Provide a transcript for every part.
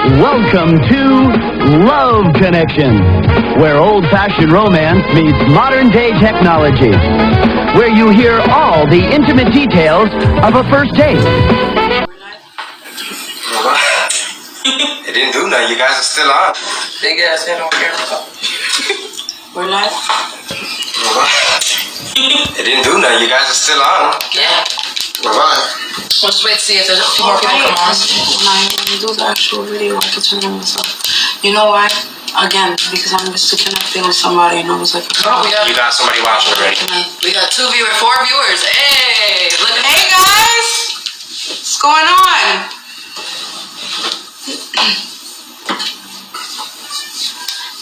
Welcome to Love Connection, where old-fashioned romance meets modern-day technology, where you hear all the intimate details of a first date. It didn't do nothing. You guys are still on. Big ass head on camera. We're live. It didn't do nothing. You guys are still on. Yeah. We're live. We'll just wait to see if there's a few more people come on. When I do the actual video, I can turn on myself. You know why? Again, because I'm just connecting with somebody and I was like, oh, You got somebody watching already. We got 4 viewers. Hey, look. Hey guys, what's going on?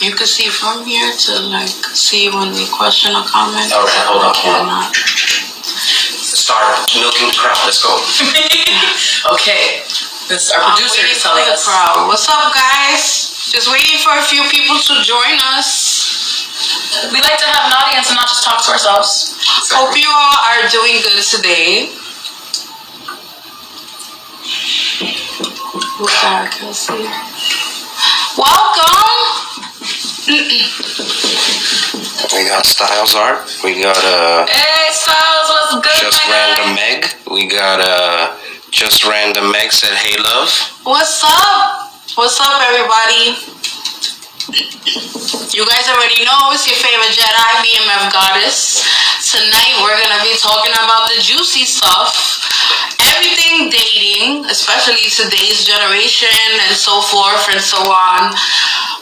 You can see from here to see when they question or comment. Alright, hold on. Not. Start milking the crowd. Let's go. Okay. This our producer is telling us. Crowd. What's up, guys? Just waiting for a few people to join us. We like to have an audience and not just talk to ourselves. Hope you all are doing good today. Who's that? I can see. Welcome. We got Styles Art. We got Hey Styles, what's good? Just Random Meg. We got Just Random Meg said, "Hey love." What's up? What's up, everybody? You guys already know it's your favorite Jedi, BMF Goddess. Tonight we're gonna be talking about the juicy stuff. Everything dating, especially today's generation and so forth and so on.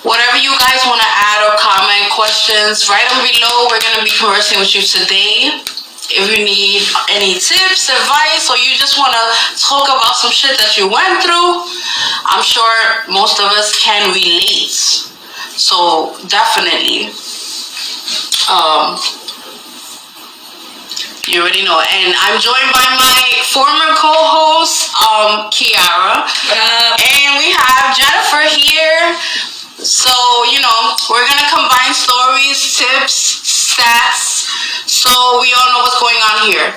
Whatever you guys want to add or comment, questions, write them below. We're going to be conversing with you today. If you need any tips, advice, or you just want to talk about some shit that you went through, I'm sure most of us can relate. So definitely, you already know. And I'm joined by my former co-host, Kiara. And we have Jennifer here. So, we're going to combine stories, tips, stats, so we all know what's going on here.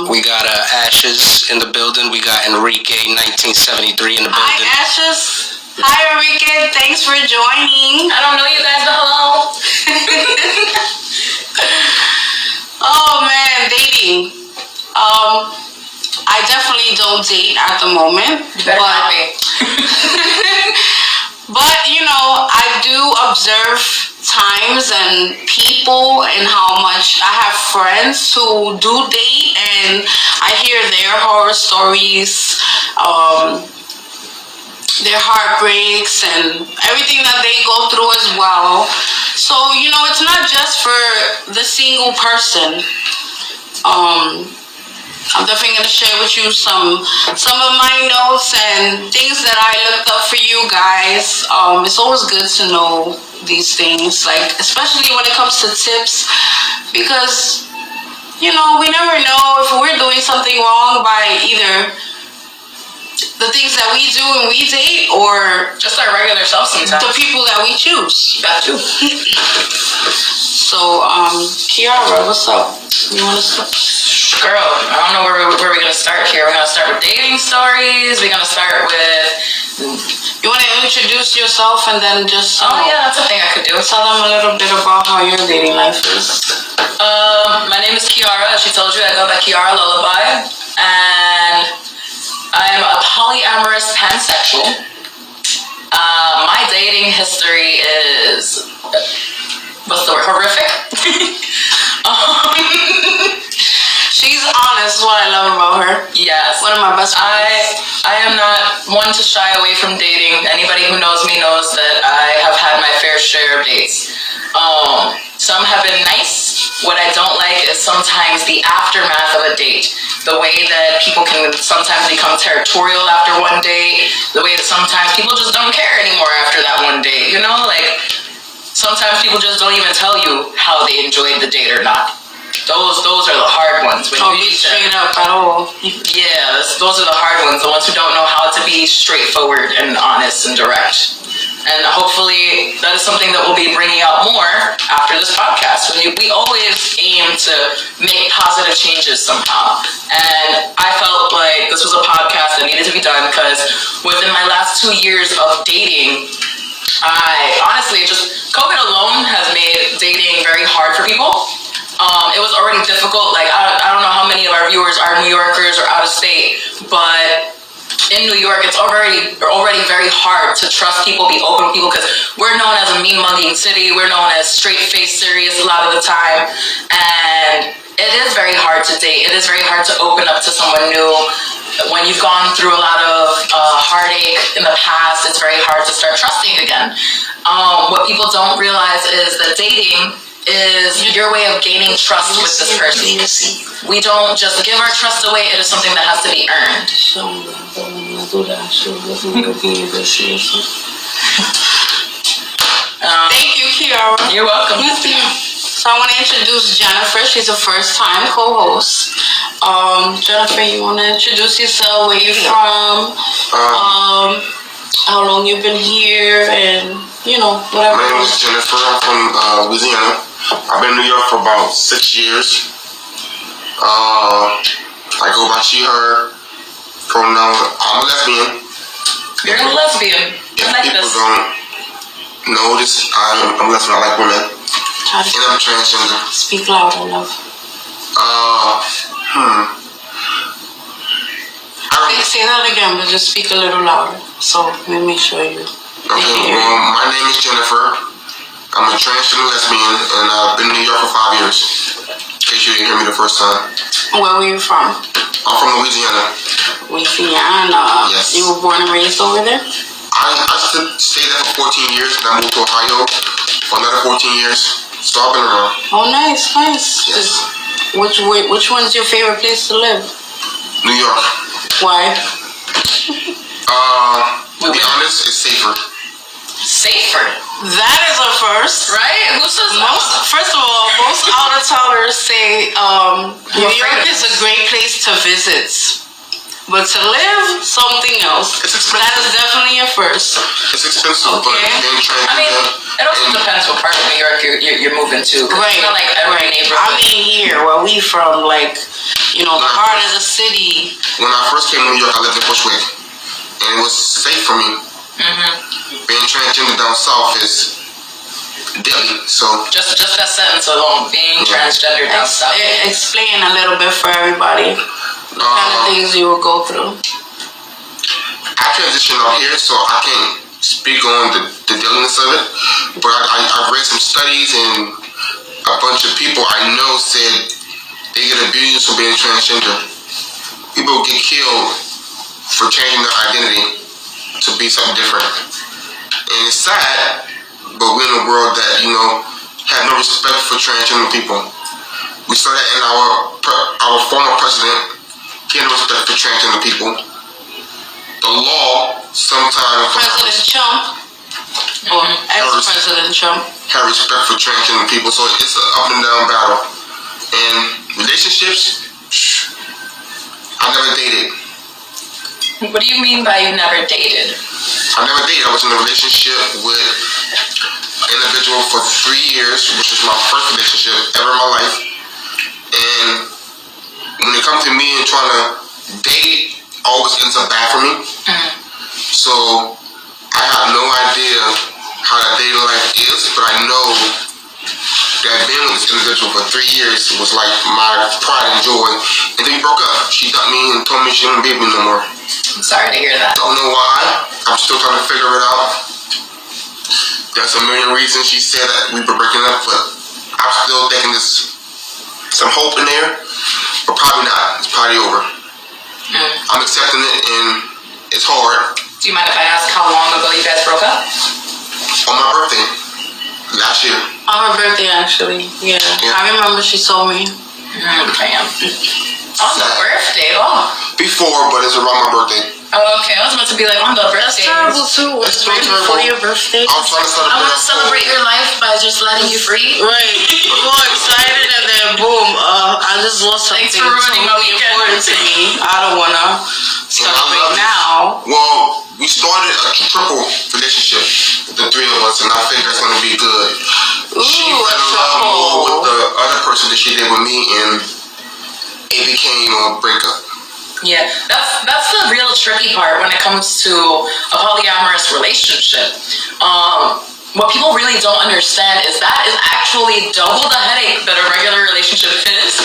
We got Ashes in the building. We got Enrique, 1973 in the building. Hi, Ashes. Hi, Enrique. Thanks for joining. I don't know you guys, but hello. Oh, man, dating. I definitely don't date at the moment. You better not be. But, I do observe times and people and how much I have friends who do date, and I hear their horror stories, their heartbreaks and everything that they go through as well. So, it's not just for the single person. I'm definitely going to share with you some of my notes and things that I looked up for you guys. It's always good to know these things, especially when it comes to tips, because, we never know if we're doing something wrong by either the things that we do when we date or just our regular self sometimes. The people that we choose. Got you. So, Kiara, what's up? You want to start? Girl, I don't know where we're going to start here. We're going to start with dating stories. We're going to start with... You want to introduce yourself and then just... yeah, that's a thing I could do. Tell them a little bit about how your dating life is. My name is Kiara. As she told you, I go by Kiara Lullaby. And I'm a polyamorous pansexual. My dating history is... What's the word? Horrific? She's honest, is what I love about her. Yes. One of my best friends. I am not one to shy away from dating. Anybody who knows me knows that I have had my fair share of dates. Some have been nice. What I don't like is sometimes the aftermath of a date. The way that people can sometimes become territorial after one date. The way that sometimes people just don't care anymore after that one date. Sometimes people just don't even tell you how they enjoyed the date or not. Those are the hard ones. When you be straight up at all. Yeah, those are the hard ones. The ones who don't know how to be straightforward and honest and direct. And hopefully that is something that we'll be bringing out more after this podcast. We always aim to make positive changes somehow. And I felt like this was a podcast that needed to be done because within my last 2 years of dating, I honestly just COVID alone has made dating very hard for people. It was already difficult. Like I don't know how many of our viewers are New Yorkers or out of state, but in New York, it's already very hard to trust people, be open with people, because we're known as a mean-mugging city. We're known as straight-faced serious a lot of the time, and it is very hard to date. It is very hard to open up to someone new. When you've gone through a lot of heartache in the past, it's very hard to start trusting again. What people don't realize is that dating is your way of gaining trust with this person. We don't just give our trust away. It is something that has to be earned. Thank you, Kiara. You're welcome. So I want to introduce Jennifer. She's a first-time co-host. Jennifer, you want to introduce yourself, where you're from, how long you've been here, and, whatever. My name is Jennifer. I'm from Louisiana. I've been in New York for about 6 years. I go by she, her pronouns. I'm a lesbian. You're a lesbian. If I like people this. don't know this, I'm a lesbian. I like women. And I'm transgender. Speak louder, love. Say that again, but just speak a little louder. So let me make sure you. Okay, well, my name is Jennifer. I'm a transgender lesbian, and I've been in New York for 5 years. In case you didn't hear me the first time. Where were you from? I'm from Louisiana. Louisiana. Yes. You were born and raised over there? I stayed there for 14 years, and I moved to Ohio for another 14 years. So I've been around. Oh, nice. Yes. Which one's your favorite place to live? New York. Why? To be honest, it's safer. Safer. That is a first. Right? Who says First of all, most out-of-towners say New York is a great place to visit. But to live, something else. It's expensive. That is definitely a first. It's expensive, but Okay. being transgender. I mean, it also depends what part of New York you're moving to. Right. It's not like every neighborhood. I mean, here, where we from, the heart of the city. When I first came to New York, I lived in Bushwick, and it was safe for me. Being transgender down south is deadly. So just that sentence alone, being transgender down south. Explain a little bit for everybody. The kind of things you will go through. I transitioned out here, so I can't speak on the deadliness of it. But I've read some studies, and a bunch of people I know said they get abused for being transgender. People get killed for changing their identity to be something different. And it's sad, but we're in a world that, have no respect for transgender people. We saw that in our former president. He had no respect for transgender people. The law sometimes President Trump, or ex-President Trump, had respect for transgender people, so it's an up and down battle. And relationships, I never dated. What do you mean by you never dated? I never dated. I was in a relationship with an individual for 3 years, which was my first relationship ever in my life. And when it comes to me and trying to date, always ends up bad for me. So I have no idea how that dating life is, but I know that being with this individual for 3 years was like my pride and joy. And then we broke up. She dumped me and told me she didn't be with me no more. I'm sorry to hear that. Don't know why. I'm still trying to figure it out. There's a million reasons she said that we were breaking up, but I'm still thinking there's some hope in there, but probably not. It's probably over. I'm accepting it, and it's hard. Do you mind if I ask how long ago you guys broke up? On my birthday, last year. on her birthday, actually. Yeah. I remember she told me. Damn. On the birthday, oh. Before, but it's around my birthday. Oh, okay. I was about to be like, on the birthday. That's terrible too. It's right terrible. before your birthday. I'm trying to celebrate. I want to celebrate your life by just letting you free. Right. More excited and then boom, I just lost something Thanks for ruining my totally weekend. important to me. I don't want to celebrate now. Well, we started a triple relationship, the three of us, and I think that's going to be good. She fell in love more with the other person that she did with me, and it became a breakup. Yeah, that's the real tricky part when it comes to a polyamorous relationship. What people really don't understand is that is actually double the headache that a regular relationship is.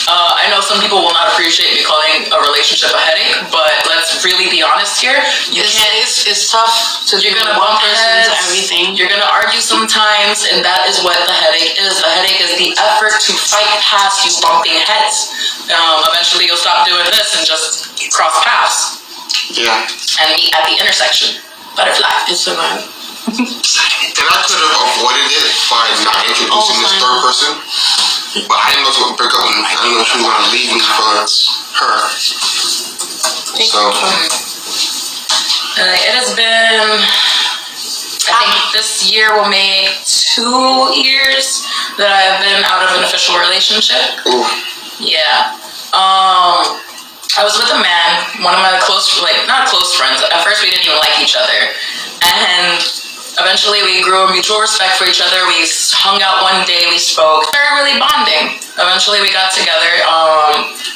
I know some people will not appreciate me calling a relationship a headache, but let's really be honest here. It's tough to you're do gonna one bump person heads, to everything. You're gonna argue sometimes, and that is what the headache is. The headache is the effort to fight past you bumping heads. Eventually you'll stop doing this and just cross paths. Yeah. And meet at the intersection. Butterfly. It's alright. And I could have avoided it by not introducing this third person, but I didn't know she was going to break up with me. I didn't know she was going to leave me for her. So. It has been, I think this year will make 2 years that I've been out of an official relationship. Ooh. Yeah. I was with a man, one of my not close friends. At first we didn't even like each other. And eventually we grew a mutual respect for each other. We hung out one day, we spoke. We started really bonding. Eventually we got together.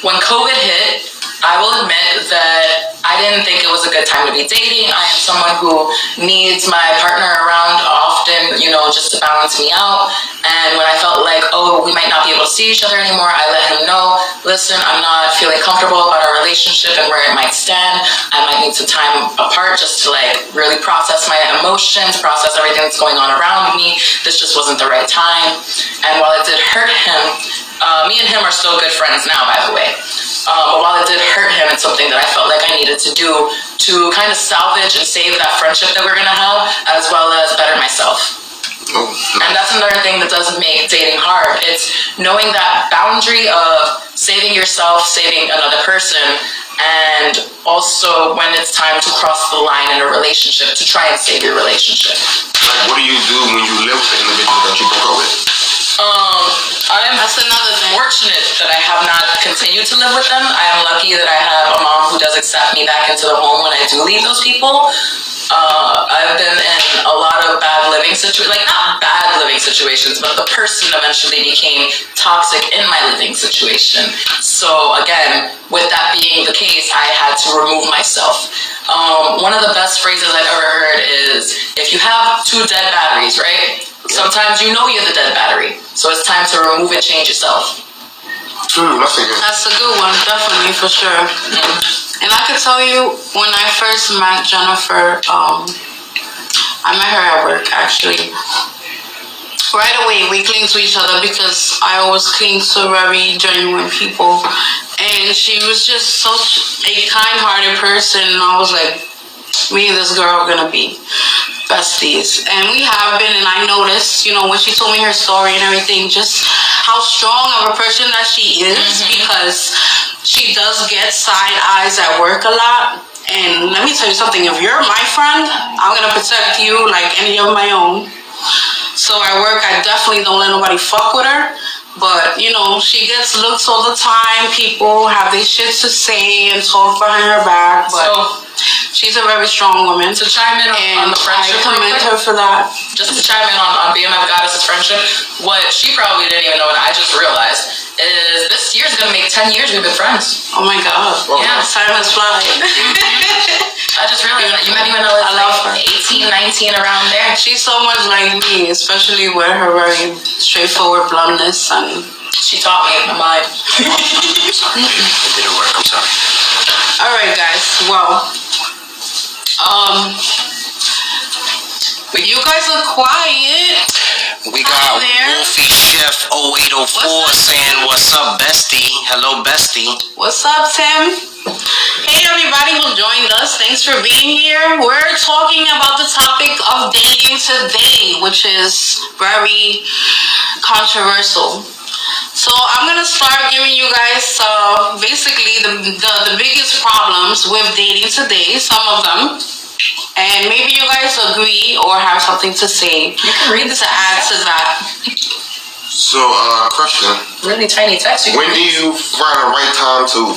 When COVID hit, I will admit that I didn't think it was a good time to be dating. I am someone who needs my partner around often, just to balance me out. And when I felt like, we might not be able to see each other anymore, I let him know, listen, I'm not feeling comfortable about our relationship and where it might stand. I might need some time apart just to really process my emotions, process everything that's going on around me. This just wasn't the right time. And while it did hurt him, me and him are still good friends now, by the way. But while it did hurt him, it's something that I felt like I needed to do to kind of salvage and save that friendship that we're going to have, as well as better myself. And that's another thing that does make dating hard. It's knowing that boundary of saving yourself, saving another person, and also when it's time to cross the line in a relationship to try and save your relationship. Like, what do you do when you live with the individual that you broke up with? That's another thing. Fortunate that I have not continued to live with them. I am lucky that I have a mom who does accept me back into the home when I do leave those people. I've been in a lot of bad living situations, not bad living situations, but the person eventually became toxic in my living situation. So again, with that being the case, I had to remove myself. One of the best phrases I've ever heard is, if you have 2 dead batteries, right? Sometimes you're the dead battery. So it's time to remove and change yourself. That's a good one, definitely, for sure. Mm-hmm. And I could tell you, when I first met Jennifer, I met her at work, actually. Right away, we cling to each other because I always cling to very genuine people. And she was just such a kind-hearted person, and I was like, me and this girl are gonna be besties. And we have been, and I noticed, when she told me her story and everything, just how strong of a person that she is, because she does get side eyes at work a lot. And let me tell you something, if you're my friend, I'm gonna protect you like any of my own. So at work, I definitely don't let nobody fuck with her. But, she gets looks all the time. People have their shit to say and talk behind her back. But she's a very strong woman. To chime in on the friendship, I commend her for that. Just to chime in on BMF Goddess's friendship, what she probably didn't even know, and I just realized, is this year's gonna make 10 years we've been friends. Oh my God. Yeah. Time has flied. I just realized that you met even though it's 18, 19, around there. She's so much like me, especially with her very straightforward bluntness, and she taught me my mind. Sorry. It didn't work, I'm sorry. Alright guys, well, you guys are quiet. We got Wolfie Chef 0804 saying, what's up, bestie? Hello, bestie. What's up, Tim? Hey, everybody who joined us. Thanks for being here. We're talking about the topic of dating today, which is very controversial. So I'm going to start giving you guys basically the biggest problems with dating today, some of them. And maybe you guys agree or have something to say. You can read this to add to that. So, question. Really tiny text. When do you find the right time to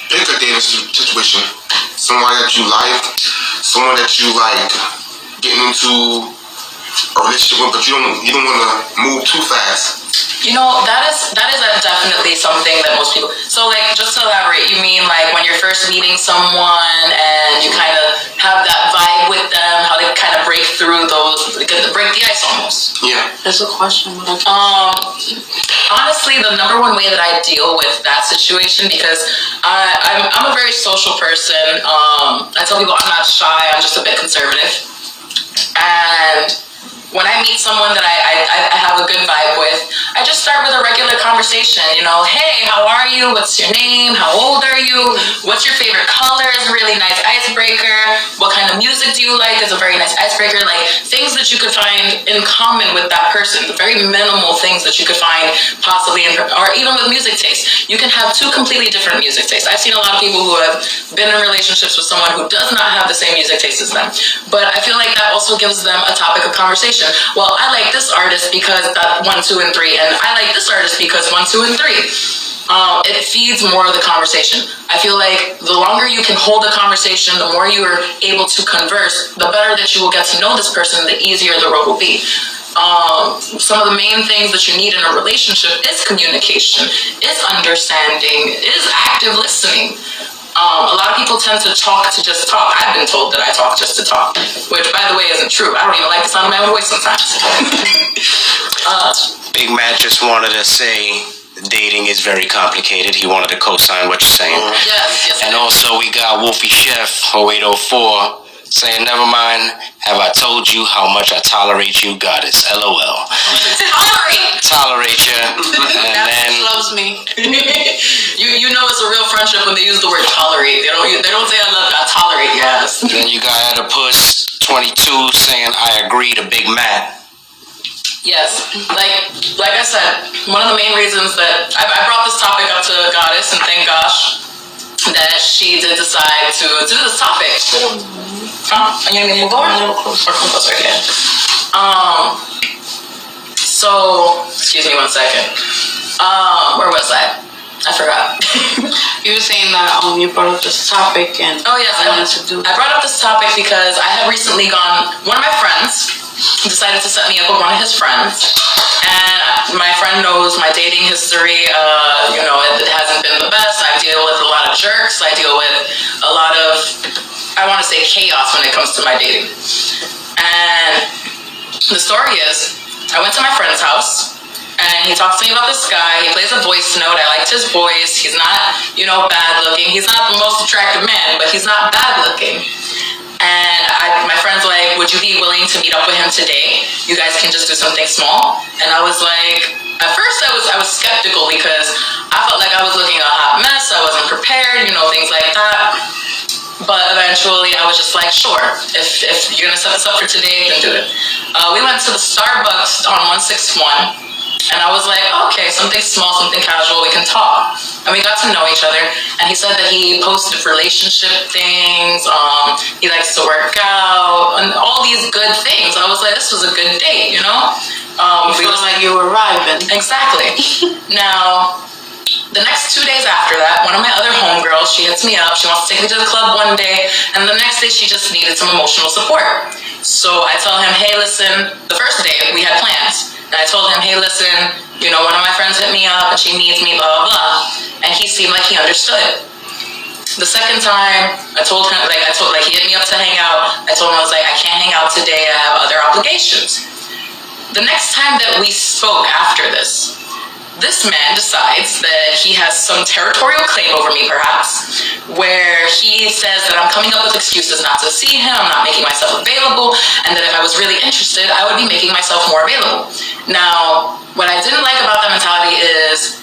pick a dating situation? Someone that you like, someone that you like getting into a relationship with, but you don't want to move too fast. That is definitely something that most people. So, like, just to elaborate, you mean like when you're first meeting someone and you kind of have that vibe with them, how they kind of break through those, break the ice almost. Yeah. There's a question. Honestly, the number one way that I deal with that situation, because I'm a very social person. I tell people I'm not shy. I'm just a bit conservative, and when I meet someone that I have a good vibe with, I just start with a regular conversation. Hey, how are you? What's your name? How old are you? What's your favorite color? Is a really nice icebreaker. What kind of music do you like? Is a very nice icebreaker. Like things that you could find in common with that person. The very minimal things that you could find possibly, or even with music taste. You can have two completely different music tastes. I've seen a lot of people who have been in relationships with someone who does not have the same music taste as them. But I feel like that also gives them a topic of conversation. Well, I like this artist because 1, 2, and 3, and I like this artist because 1, 2, and 3. It feeds more of the conversation. I feel like the longer you can hold a conversation, the more you are able to converse, the better that you will get to know this person, the easier the road will be. Some of the main things that you need in a relationship is communication, is understanding, is active listening. A lot of people tend to talk to just talk. I've been told that I talk just to talk, which, by the way, isn't true. I don't even like the sound of my own voice sometimes. Big Matt just wanted to say dating is very complicated. He wanted to co-sign what you're saying. Yes. And also we got Wolfie Chef 0804 saying, never mind, have I told you how much I tolerate you, goddess? LOL. Tolerate you. And then loves me. you know it's a real friendship when they use the word tolerate. They don't say I love you, I tolerate you. Yes. Then you got Oedipus 22 saying, I agree to Big Matt. Yes, like I said, one of the main reasons that I brought this topic up to Goddess, and thank gosh that she did decide to do this topic. Are you gonna move over? Or come closer again? So, excuse me 1 second. Where was I? I forgot. You were saying that you brought up this topic and oh yes, I brought up this topic because I had recently one of my friends decided to set me up with one of his friends, and my friend knows my dating history. It hasn't been the best. I deal with a lot of jerks. I deal with a lot of, I want to say, chaos when it comes to my dating. And the story is, I went to my friend's house, and he talked to me about this guy. He plays a voice note. I liked his voice. He's not, bad looking. He's not the most attractive man, but he's not bad looking. And my friend's like, would you be willing to meet up with him today? You guys can just do something small. And I was like, at first I was skeptical because I felt like I was looking a hot mess. I wasn't prepared, things like that. But eventually I was just like, sure, if you're gonna set this up for today, then do it. We went to the Starbucks on 161. And I was like, okay, something small, something casual, we can talk. And we got to know each other. And he said that he posted relationship things, he likes to work out, and all these good things. I was like, this was a good date, You feel like you were arriving. Exactly. Now, the next 2 days after that, one of my other homegirls, she hits me up. She wants to take me to the club one day. And the next day, she just needed some emotional support. So I tell him, hey, listen, the first day we had plans. And I told him, hey, listen, one of my friends hit me up and she needs me, blah, blah, blah. And he seemed like he understood. The second time, I told him, he hit me up to hang out. I told him, I was like, I can't hang out today. I have other obligations. The next time that we spoke after this man decides that he has some territorial claim over me, perhaps, where he says that I'm coming up with excuses not to see him, I'm not making myself available, and that if I was really interested, I would be making myself more available. Now, what I didn't like about that mentality is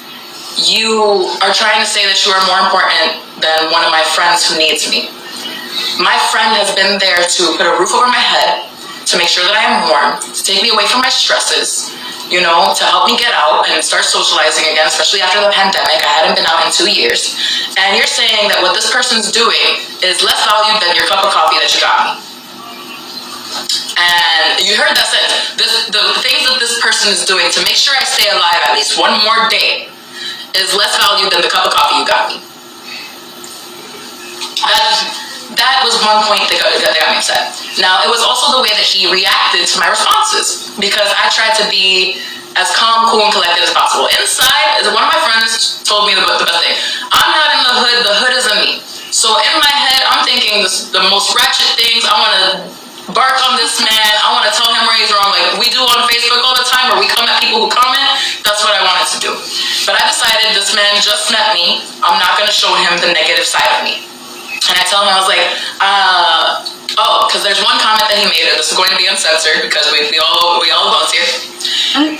you are trying to say that you are more important than one of my friends who needs me. My friend has been there to put a roof over my head, to make sure that I am warm, to take me away from my stresses, to help me get out and start socializing again, especially after the pandemic. I hadn't been out in 2 years. And you're saying that what this person's doing is less valued than your cup of coffee that you got me. And you heard that sentence. The things that this person is doing to make sure I stay alive at least one more day is less valued than the cup of coffee you got me. That was one point that got me upset. Now, it was also the way that he reacted to my responses, because I tried to be as calm, cool, and collected as possible. Inside, one of my friends told me the best thing. I'm not in the hood is in me. So in my head, I'm thinking the most ratchet things. I want to bark on this man. I want to tell him where he's wrong. Like we do on Facebook all the time, where we come at people who comment. That's what I wanted to do. But I decided this man just met me. I'm not going to show him the negative side of me. And I tell him, I was like, because there's one comment that he made, and this is going to be uncensored because we all adults here.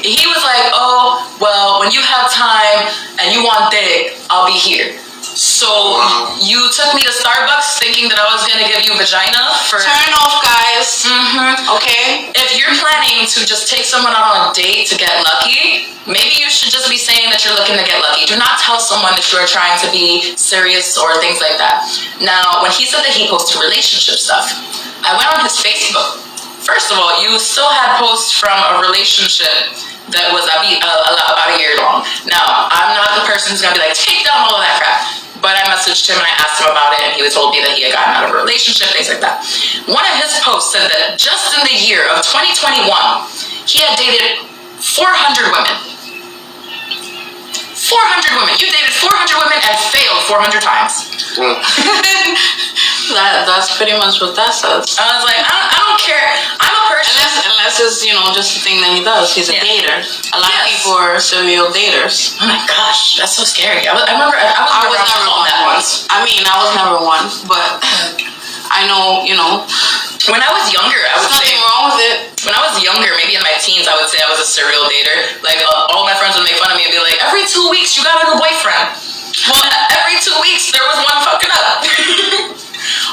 He was like, oh, well, when you have time and you want dick, I'll be here. So you took me to Starbucks thinking that I was gonna give you vagina for turn off, guys. Okay. If you're planning to just take someone out on a date to get lucky, maybe you should just be saying that you're looking to get lucky. Do not tell someone that you are trying to be serious or things like that. Now, when he said that he posted relationship stuff, I went on his Facebook. First of all, you still had posts from a relationship that was about a year long. Now, I'm not the person who's gonna be like, take down all of that crap. But I messaged him and I asked him about it, and he told me that he had gotten out of a relationship, things like that. One of his posts said that just in the year of 2021, he had dated 400 women. 400 women. You dated 400 women and failed 400 times. That's pretty much what that says. I was like, I don't care. I'm a person. Unless it's, just the thing that he does. He's a dater. A lot of people are serial daters. Oh my gosh, that's so scary. I remember I was never one that once. I mean, I was never one, but I know, When I was younger, I would say nothing wrong with it. When I was younger, maybe in my teens, I would say I was a serial dater. Like, all my friends would make fun of me and be like, every 2 weeks you got a new boyfriend. Well, every 2 weeks there was one fucking up.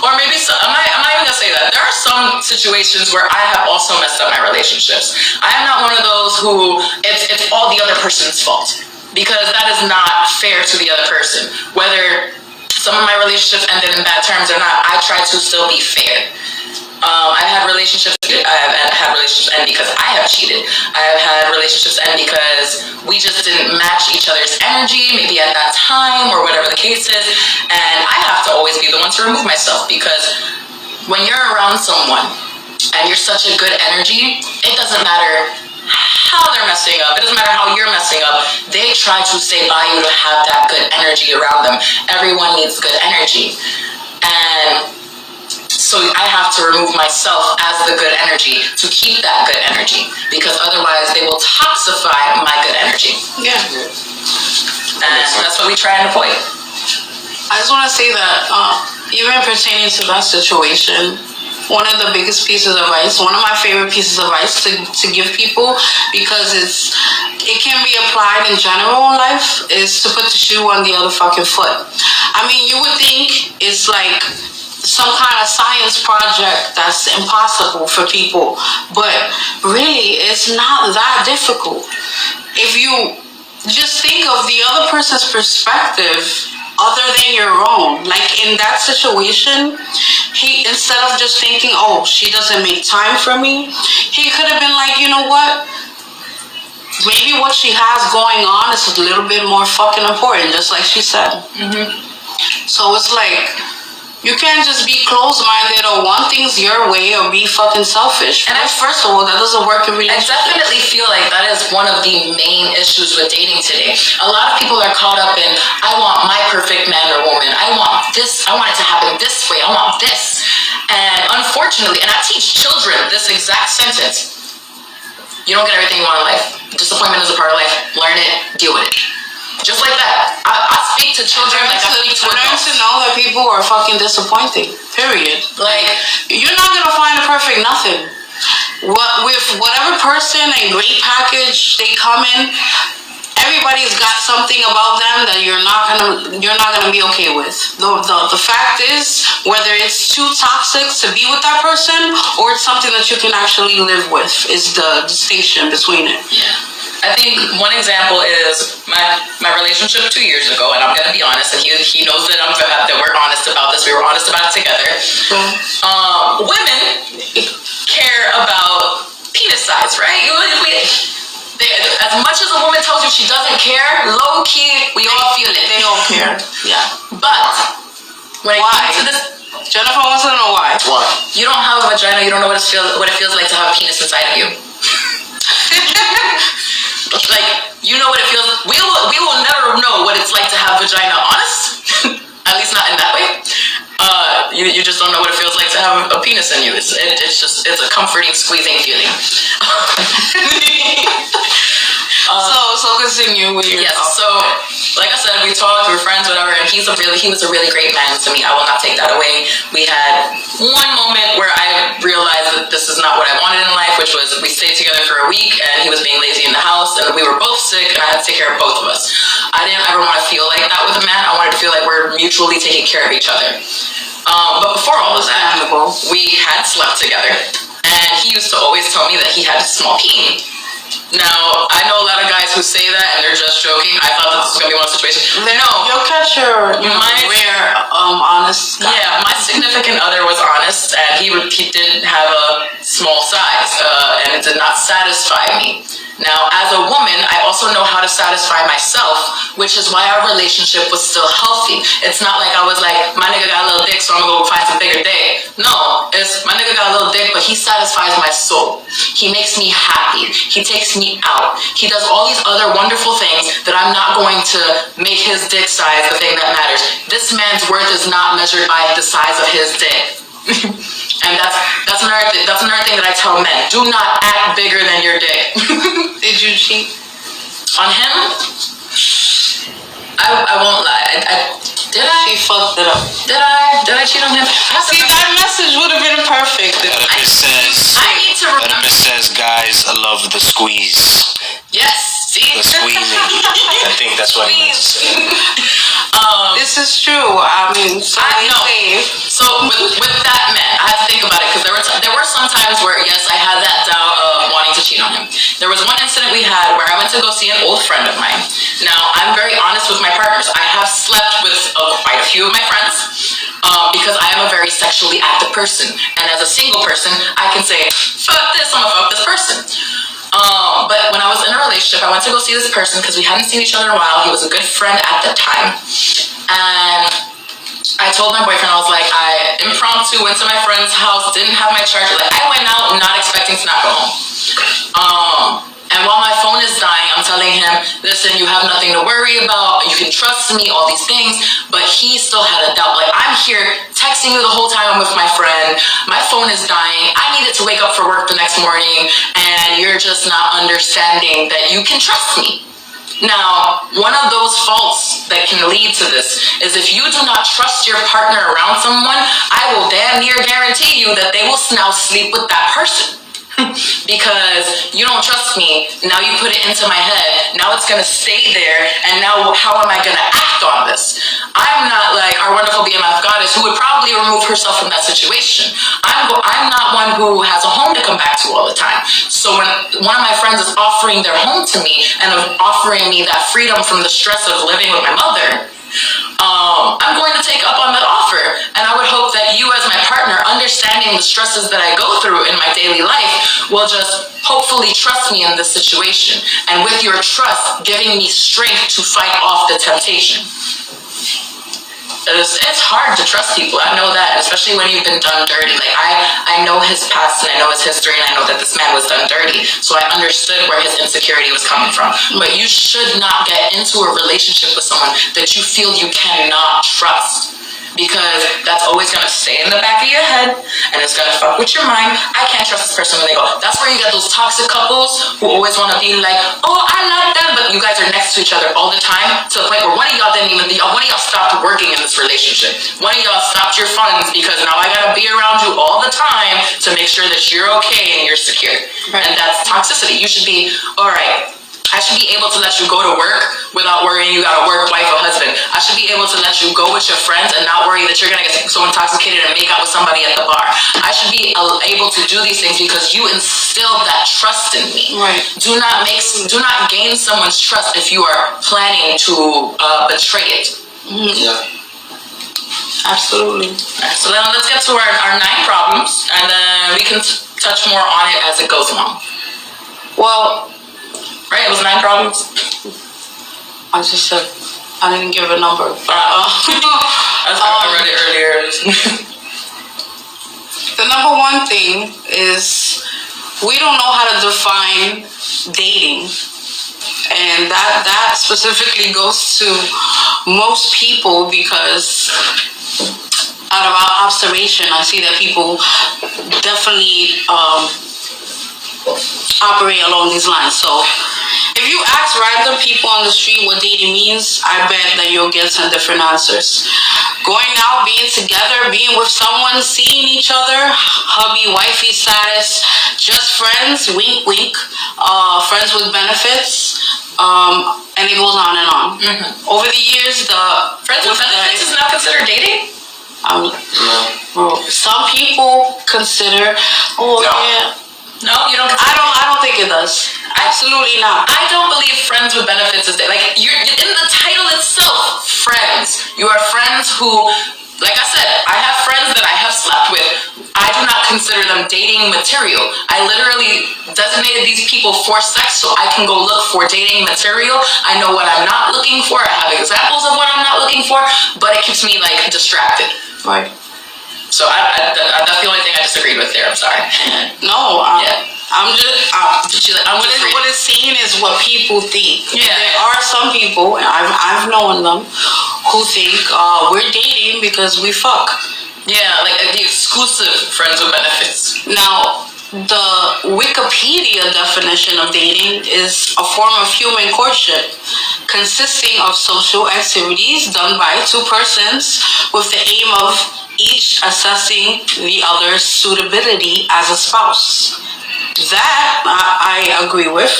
Or maybe I'm not even gonna say that. There are some situations where I have also messed up my relationships. I am not one of those who it's all the other person's fault, because that is not fair to the other person. Whether some of my relationships ended in bad terms or not, I try to still be fair. I have had relationships end because I have cheated. I have had relationships end because we just didn't match each other's energy, maybe at that time or whatever the case is. And I have to always be the one to remove myself, because when you're around someone and you're such a good energy, it doesn't matter how they're messing up. It doesn't matter how you're messing up. They try to stay by you to have that good energy around them. Everyone needs good energy. And so I have to remove myself as the good energy to keep that good energy, because otherwise they will toxify my good energy. Yeah. And that's what we try and avoid. I just want to say that even pertaining to that situation, one of the biggest pieces of advice, one of my favorite pieces of advice to give people, because it can be applied in general in life, is to put the shoe on the other fucking foot. I mean, you would think it's like some kind of science project that's impossible for people, but really it's not that difficult. If you just think of the other person's perspective other than your own. Like in that situation, he, instead of just thinking, oh, she doesn't make time for me, he could have been like, you know what, maybe what she has going on is a little bit more fucking important, just like she said. So it's like, you can't just be closed-minded or want things your way or be fucking selfish. And first of all, that doesn't work in relationships. I definitely feel like that is one of the main issues with dating today. A lot of people are caught up in, I want my perfect man or woman. I want this. I want it to happen this way. I want this. And unfortunately, and I teach children this exact sentence. You don't get everything you want in life. Disappointment is a part of life. Learn it. Deal with it. Just like that. I speak to children like I speak to adults. Learn to know that people are fucking disappointing. Period. Like, you're not gonna find a perfect nothing. With whatever person and great package they come in, everybody's got something about them that you're not gonna be okay with. The fact is, whether it's too toxic to be with that person or it's something that you can actually live with, is the distinction between it. Yeah. I think one example is my relationship 2 years ago, and I'm gonna be honest, and he knows that we're honest about this. We were honest about it together. Women care about penis size, right? As much as a woman tells you she doesn't care, low key, we all feel it. They don't care. Yeah. But when it comes to this, Jennifer wants to know why. Why? You don't have a vagina. You don't know what it feels like to have a penis inside of you. Like, you know what it feels. We will never know what it's like to have vagina on us. At least not in that way. You just don't know what it feels like to have a penis in you. It's a comforting, squeezing feeling. So continue with your. Yes. So, like I said, we talked, we were friends, whatever, and he was a really great man to me. I will not take that away. We had one moment where I realized that this is not what I wanted in life, which was we stayed together for a week, and he was being lazy in the house, and we were both sick, and I had to take care of both of us. I didn't ever want to feel like that with a man. I wanted to feel like we're mutually taking care of each other. But before all of that, we had slept together, and he used to always tell me that he had a small peen. Now, I know a lot of guys who say that and they're just joking. I thought that this was going to be one situation. No. You'll catch your rare, honest guy. Yeah, my significant other was honest, and he didn't have a small size, and it did not satisfy me. Now, as a woman, I also know how to satisfy myself, which is why our relationship was still healthy. It's not like I was like, my nigga got a little dick, so I'm gonna go find some bigger dick. No, it's my nigga got a little dick, but he satisfies my soul. He makes me happy. He takes me out. He does all these other wonderful things that I'm not going to make his dick size the thing that matters. This man's worth is not measured by the size of his dick. And that's another thing that I tell men. Do not act bigger than your dick. Did you cheat on him? I won't lie. Did I? She fucked it up. Did I cheat on him? See, that message would have been perfect. Oedipus says guys love the squeeze. Yes, see? The squeezing. I think that's what he meant to say. This is true. I mean, so I know. So with that man, I had to think about it because there were some times where, yes, I had that doubt of wanting to cheat on him. There was one incident we had where I went to go see an old friend of mine. Now, I'm very honest with my partners. I have slept with quite a few of my friends because I am a very sexually active person. And as a single person, I can say, fuck this, I'm gonna fuck this person. But when I was in a relationship, I went to go see this person because we hadn't seen each other in a while. He was a good friend at the time. And I told my boyfriend, I was like, I impromptu went to my friend's house, didn't have my charger. Like, I went out not expecting to not go home. And while my phone is dying, I'm telling him, listen, you have nothing to worry about. You can trust me, all these things. But he still had a doubt. Like, I'm here texting you the whole time I'm with my friend. My phone is dying. I needed to wake up for work the next morning. And you're just not understanding that you can trust me. Now, one of those faults that can lead to this is if you do not trust your partner around someone, I will damn near guarantee you that they will now sleep with that person. Because you don't trust me, now you put it into my head, now it's gonna stay there, and now how am I gonna act on this? I'm not like our wonderful BMF goddess who would probably remove herself from that situation. I'm not one who has a home to come back to all the time. So when one of my friends is offering their home to me and offering me that freedom from the stress of living with my mother, I'm going to take up on that offer. And I would hope that you as my partner, understanding the stresses that I go through in my daily life, will just hopefully trust me in this situation. And with your trust, giving me strength to fight off the temptation. It's hard to trust people. I know that, especially when you've been done dirty. Like, I know his past and I know his history and I know that this man was done dirty. So I understood where his insecurity was coming from. But you should not get into a relationship with someone that you feel you cannot trust. Because that's always going to stay in the back of your head and it's going to fuck with your mind. I can't trust this person when they go. That's where you get those toxic couples who always want to be like, oh, I love them, but you guys are next to each other all the time to the point where one of y'all stopped working in this relationship. One of y'all stopped your funds because now I got to be around you all the time to make sure that you're okay and you're secure. Right. And that's toxicity. You should be, all right, I should be able to let you go to work without worrying you got a work wife or husband. I should be able to let you go with your friends and not worry that you're going to get so intoxicated and make out with somebody at the bar. I should be able to do these things because you instilled that trust in me. Right. Do not gain someone's trust if you are planning to betray it. Mm-hmm. Yeah. Absolutely. Right, so then let's get to our 9 problems and then we can touch more on it as it goes along. Well, right, it was 9 problems. I just said, I didn't give a number. I read it earlier. The number one thing is we don't know how to define dating. And that specifically goes to most people because out of our observation, I see that people definitely operate along these lines. So if you ask random people on the street what dating means, I bet that you'll get some different answers. Going out, being together, being with someone, seeing each other, hubby, wifey status, just friends, wink, wink, friends with benefits, and it goes on and on. Mm-hmm. Over the years, the friends with benefits is not considered dating? Some people consider, yeah. No, you don't. I don't think it does. Absolutely not. I don't believe friends with benefits is like you're in the title itself. Friends. You are friends who, like I said, I have friends that I have slept with. I do not consider them dating material. I literally designated these people for sex so I can go look for dating material. I know what I'm not looking for. I have examples of what I'm not looking for, but it keeps me like distracted. Right. So that's the only thing I disagreed with there. I'm sorry. No, yeah. What it's saying is what people think. Yeah. There are some people, and I've known them, who think we're dating because we fuck. Yeah, like the exclusive friends with benefits. Now, the Wikipedia definition of dating is a form of human courtship consisting of social activities done by two persons with the aim of each assessing the other's suitability as a spouse. That I agree with.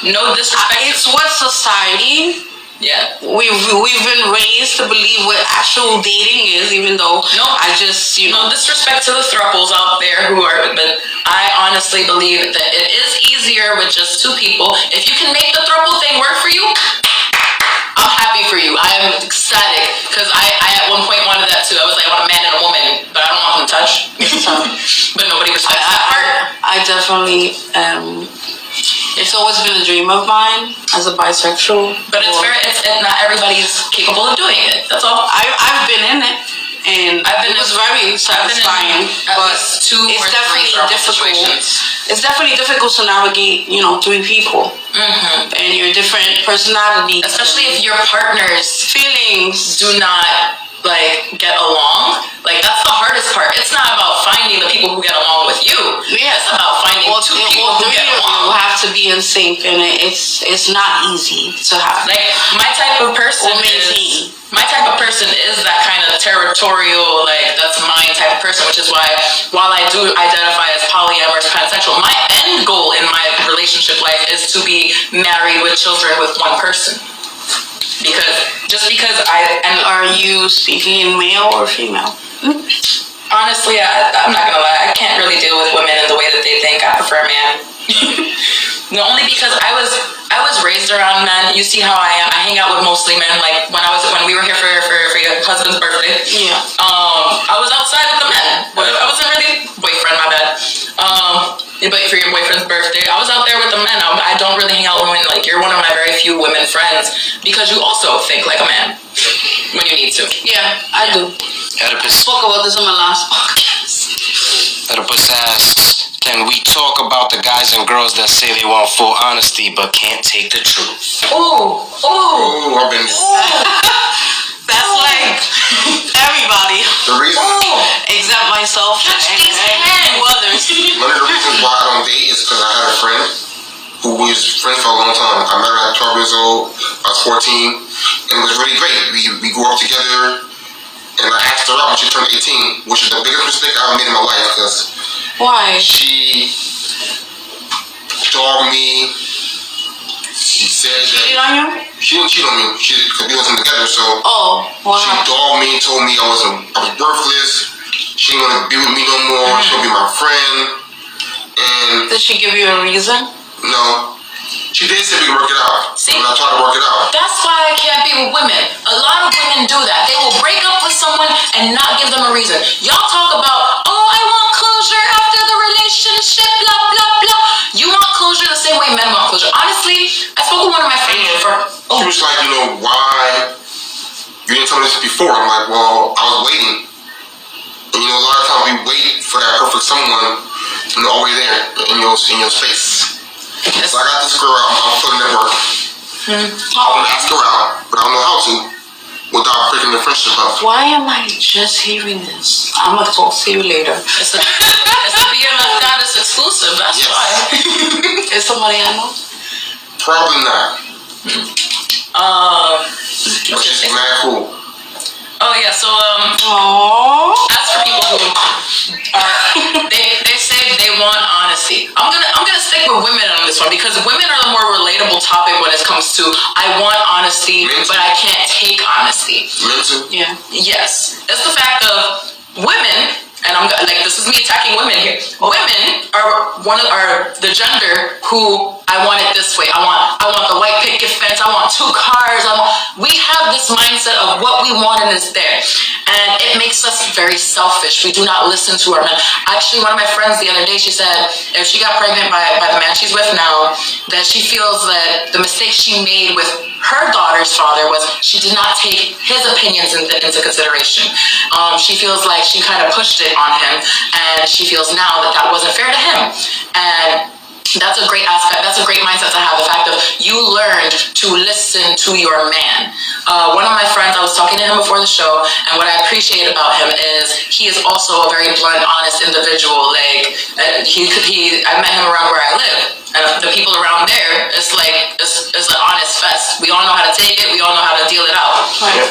No disrespect. It's what society. Yeah. We've been raised to believe what actual dating is, even though I just no disrespect to the thruples out there who are, but I honestly believe that it is easier with just two people. If you can make the thruple thing work for you, I'm happy for you. I am ecstatic because I at one point wanted that too. I was like, I want a man and a woman, but I don't want them to touch. But nobody respects that part. I definitely it's always been a dream of mine as a bisexual. But it's not everybody's capable of doing it. That's all. I've been in it. And it was very satisfying, but it's definitely difficult. It's definitely difficult to navigate, three people and your different personalities, especially if your partner's feelings do not get along. That's the hardest part. It's not about finding the people who get along with you. Yeah, it's about finding two people who get along. Will have to be in sync, and it's not easy to have. My type of person is that kind of territorial, that's mine type of person, which is why while I do identify as polyamorous pansexual, my end goal in my relationship life is to be married with children with one person. Because are you speaking in male or female? Honestly, I'm not gonna lie, I can't really deal with women in the way that they think. I prefer a man. No, only because I was raised around men. You see how I am. I hang out with mostly men. When we were here for your husband's birthday. Yeah. I was outside with the men. I wasn't really boyfriend. My bad. But for your boyfriend's birthday, I was out there with the men. I don't really hang out with women. You're one of my very few women friends because you also think like a man when you need to. Yeah, I do. Oedipus. Spoke about this on my last podcast. Oedipus asks, can we talk about the guys and girls that say they want full honesty but can't take the truth? Oh, I've been. That's everybody. The reason. Except myself and others. One of the reasons why I don't date is because I had a friend who was friends for a long time. I met her at 12 years old. I was 14, and it was really great. We grew up together, and I asked her out when she turned 18, which is the biggest mistake I ever made in my life because. Why? She dogged me. She said that. Cheated on you? She didn't cheat on me. Because we wasn't together, so. Oh, wow. She dogged me, told me I was worthless. She didn't want to be with me no more. She want to be my friend. And. Did she give you a reason? No. She did say we could work it out. See, and I tried to work it out. That's why I can't be with women. A lot of women do that. They will break up with someone and not give them a reason. Y'all talk about, I want closure after the relationship, blah, blah, blah. You want closure the same way men want closure. Honestly, I spoke with one of my friends She was like, why you didn't tell me this before? I'm like, well, I was waiting. And a lot of times we wait for that perfect someone, always there in your space. So I got this girl, I'm putting that work. I want to ask her out, but I don't know how to without breaking the friendship up. Why am I just hearing this? I'm gonna talk to you later. It's a BMF Goddess exclusive, that's why. Is somebody I know? Probably not. But she's mad cool. Oh yeah, so as for people who are, they say they want honesty. I'm gonna stick with women on this one because women are the more relatable topic when it comes to I want honesty, but I can't take honesty. Men too? Yeah. Yes, it's the fact of women, and I'm like, this is me attacking women here. Women are the gender who I want it this way. I want the white picket fence. I want 2 cars. We have this mindset of what we want and it's there, and it makes us very selfish. We do not listen to our men. Actually, one of my friends the other day, she said if she got pregnant by the man she's with now, that she feels that the mistake she made with her daughter's father was she did not take his opinions into consideration. She feels like she kind of pushed it on him, and she feels now that wasn't fair to him. And that's a great aspect. That's a great mindset to have. The fact of you learned to listen to your man. One of my friends, I was talking to him before the show, and what I appreciate about him is he is also a very blunt, honest individual. Like I met him around where I live, and the people around there, it's like it's an honest fest. We all know how to take it. We all know how to deal it out. Right.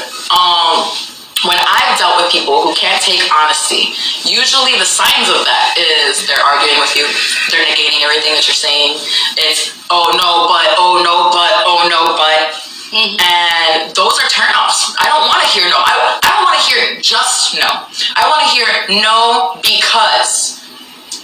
When I've dealt with people who can't take honesty, usually the signs of that is they're arguing with you, they're negating everything that you're saying. It's oh no but, oh no but, oh no but. And those are turnoffs. I don't want to hear no. I don't want to hear just no. I want to hear no because.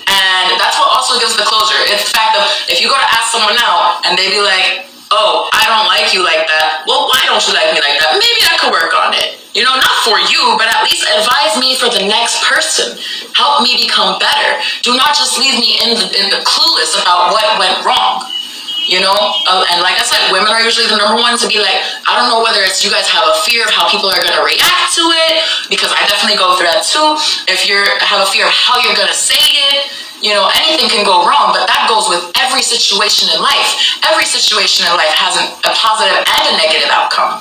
And that's what also gives the closure. It's the fact of if you go to ask someone out and they be like, oh, I don't like you like that. Well, why don't you like me like that? Maybe I could work on it. You know, not for you, but at least advise me for the next person. Help me become better. Do not just leave me in the clueless about what went wrong. You know, and like I said, women are usually the number one to be like, I don't know whether it's you guys have a fear of how people are going to react to it, because I definitely go through that too. If you have a fear of how you're going to say it, you know, anything can go wrong, but that goes with every situation in life. Every situation in life has a positive and a negative outcome.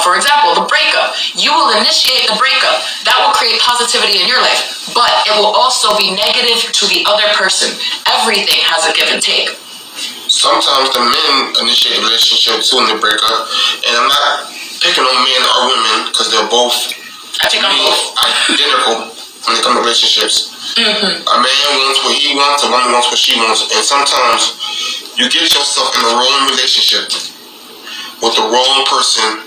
For example, the breakup. You will initiate the breakup. That will create positivity in your life, but it will also be negative to the other person. Everything has a give and take. Sometimes the men initiate the relationship too in the breakup, and I'm not picking on men or women because they're both identical when it comes to relationships. A man wants what he wants, a woman wants what she wants, and sometimes you get yourself in the wrong relationship with the wrong person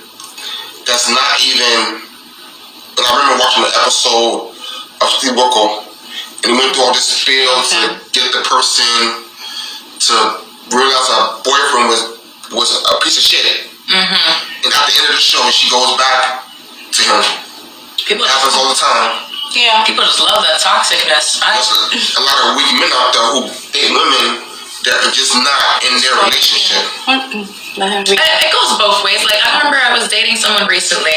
that's not even. And I remember watching the episode of Steve Wilkos, and he went through all this spiel to get the person to realize her boyfriend was a piece of shit. And at the end of the show, she goes back to him. It happens all the time. Yeah. People just love that toxicness. There's a lot of weak men out there who date women that are just not in their relationship. It goes both ways. Like, I remember I was dating someone recently,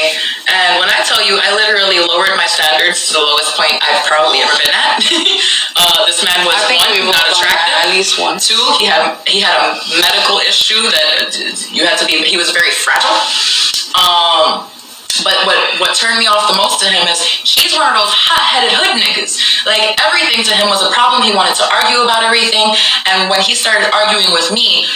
and when I tell you, I literally lowered my standards to the lowest point I've probably ever been at. This man was, one, not attractive. At least one. Two, he had a medical issue that he was very fragile. But what turned me off the most to him is he's one of those hot-headed hood niggas. Like, everything to him was a problem. He wanted to argue about everything. And when he started arguing with me,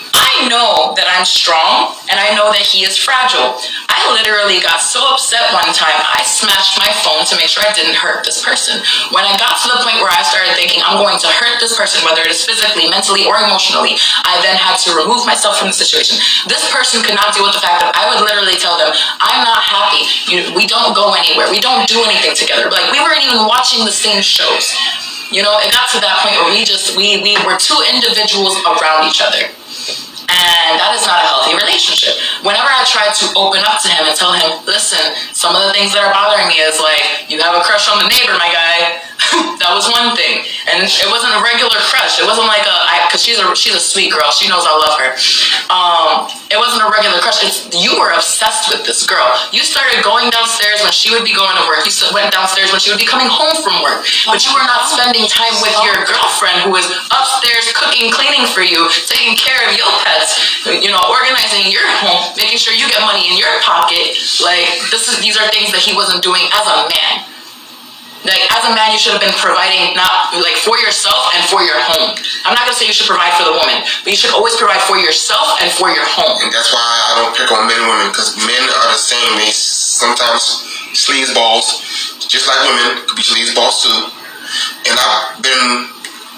I know that I'm strong, and I know that he is fragile. I literally got so upset one time, I smashed my phone to make sure I didn't hurt this person. When I got to the point where I started thinking, I'm going to hurt this person, whether it is physically, mentally, or emotionally, I then had to remove myself from the situation. This person could not deal with the fact that I would literally tell them, I'm not happy. We don't go anywhere. We don't do anything together. Like, we weren't even watching the same shows. You know, it got to that point where we were two individuals around each other. And that is not a healthy relationship. Whenever I tried to open up to him and tell him, listen, some of the things that are bothering me is like, you have a crush on the neighbor, my guy. That was one thing. And and it wasn't a regular crush. It wasn't like because she's a sweet girl. She knows I love her. It wasn't a regular crush. You were obsessed with this girl. You started going downstairs when she would be going to work. You went downstairs when she would be coming home from work. But you were not spending time with your girlfriend who was upstairs cooking, cleaning for you, taking care of your pets, organizing your home, making sure you get money in your pocket. Like, these are things that he wasn't doing as a man. Like, as a man, you should have been providing not like for yourself and for your home. I'm not gonna say you should provide for the woman, but you should always provide for yourself and for your home. And that's why I don't pick on men and women, because men are the same. They sometimes sleazeballs, just like women could be sleazeballs too. And I've been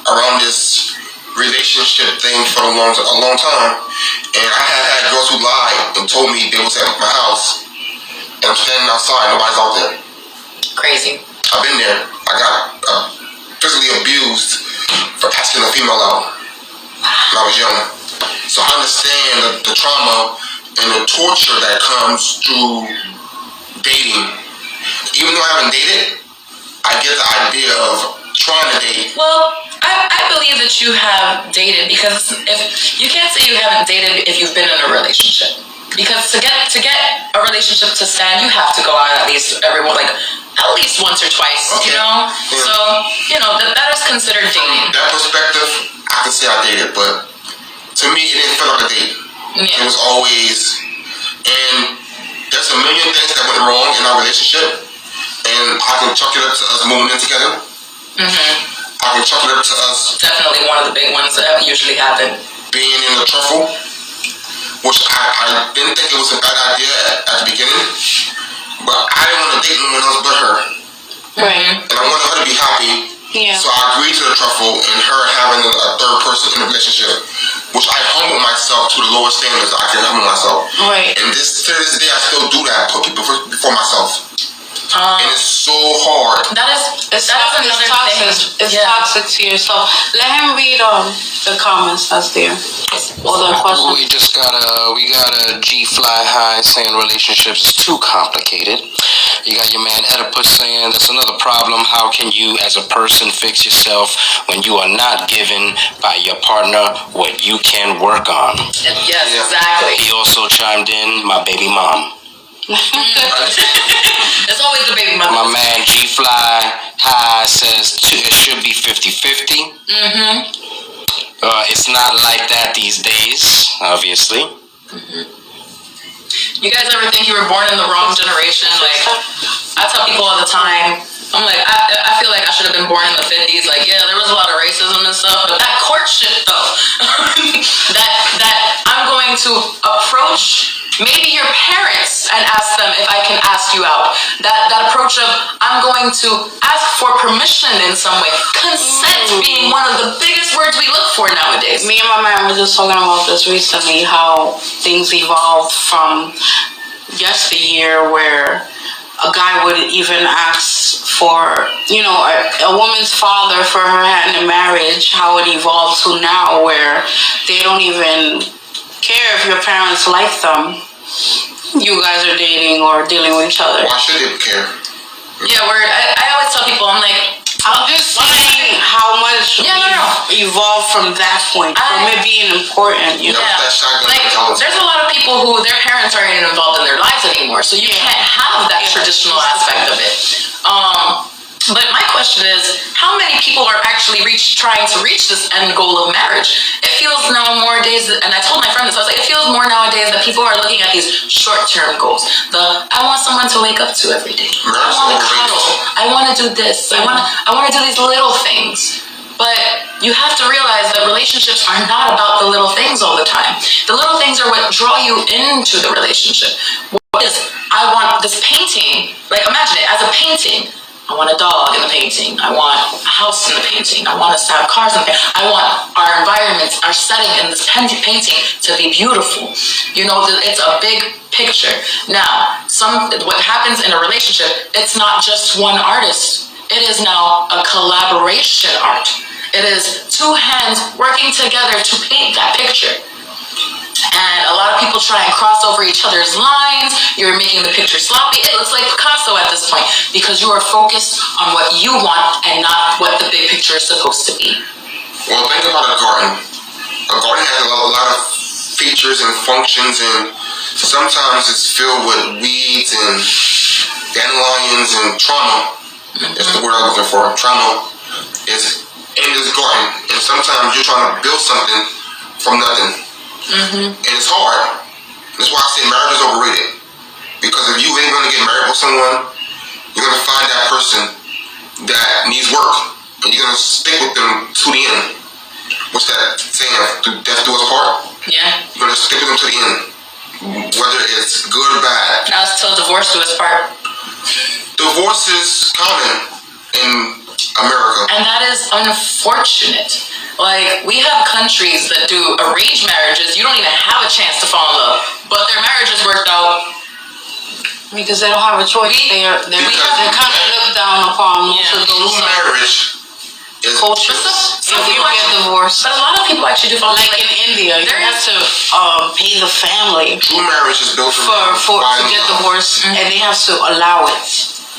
around this relationship thing for a long time, and I have had girls who lied and told me they was at my house, and I'm standing outside, nobody's out there. Crazy. I've been there. I got physically abused for asking a female out when I was young. So I understand the trauma and the torture that comes through dating. Even though I haven't dated, I get the idea of trying to date. Well, I believe that you have dated, because if you can't say you haven't dated if you've been in a relationship. Because to get a relationship to stand, you have to go out at least at least once or twice, okay. Yeah. So, that is considered dating. From that perspective, I can say I dated, but to me, it didn't feel like a date. Yeah. It was always, and there's a million things that went wrong in our relationship, and I can chalk it up to us moving in together. Mm-hmm. I can chalk it up to us. Definitely one of the big ones that usually happen. Being in the truffle, which I didn't think it was a bad idea at the beginning, but I didn't want to date anyone else but her. Right. And I wanted her to be happy. Yeah. So I agreed to the truffle and her having a third person in the relationship, which I humbled myself to the lowest standards I can humble myself. Right. And to this day, I still do that, put people before myself. And it's so hard. It's toxic. It's toxic to yourself. Let him read the comments that's there. Or the questions. We just got a G Fly High saying relationships is too complicated. You got your man Oedipus saying that's another problem. How can you as a person fix yourself when you are not given by your partner what you can work on? Yes, exactly. He also chimed in, my baby mom. It's always the baby mother. My man G Fly High says it should be 50-50. Mm-hmm. It's not like that these days, obviously. Mm-hmm. You guys ever think you were born in the wrong generation? Like, I tell people all the time, I'm like, I feel like I should have been born in the 50s. Like, yeah, there was a lot of racism and stuff, but that courtship though, that I'm going to approach maybe your parents and ask them if I can ask you out. That approach of, I'm going to ask for permission in some way. Consent being one of the biggest words we look for nowadays. Me and my man were just talking about this recently, how things evolved from yesteryear where a guy would even ask for, a woman's father for her hand in marriage, how it evolved to now where they don't even care if your parents like them. You guys are dating or dealing with each other. Why should they care? Yeah, I always tell people, I'm like, I'm just saying how much evolved from that point, from it being important, Yeah. Like, there's a lot of people who their parents aren't even involved in their lives anymore, so you can't have that traditional aspect of it. But my question is, how many people are actually trying to reach this end goal of marriage? It feels now more days, and I told my friend this, I was like, it feels more nowadays that people are looking at these short-term goals. I want someone to wake up to every day. I want to cuddle. I want to do this. I want to do these little things. But you have to realize that relationships are not about the little things all the time. The little things are what draw you into the relationship. What is, I want this painting, like imagine it as a painting. I want a dog in the painting. I want a house in the painting. I want us to have cars in the painting. I want our environments, our setting in this painting to be beautiful. It's a big picture. Now, what happens in a relationship, it's not just one artist. It is now a collaboration art. It is two hands working together to paint that picture. and a lot of people try and cross over each other's lines. You're making the picture sloppy. It looks like Picasso at this point because you are focused on what you want and not what the big picture is supposed to be. Well, think about a garden. A garden has a lot of features and functions, and sometimes it's filled with weeds and dandelions and trauma. That's the word I'm looking for. Trauma is in this garden, and sometimes you're trying to build something from nothing, and it's hard. That's why I say marriage is overrated. Because if you really want to get married with someone, you're gonna find that person that needs work, and you're gonna stick with them to the end. What's that saying? Death do us part. Yeah. You're gonna stick with them to the end, whether it's good or bad. Now it's till divorce do us part. Divorce is common in America. And that is unfortunate. Like, we have countries that do arranged marriages. You don't even have a chance to fall in love, but their marriages worked out. Because they don't have a choice. They're kind of looked down upon most of those. Marriage is culture. Some If you people get divorced. But a lot of people actually do fall like in India, you have to pay the family true marriage is built for to get divorced, and they have to allow it.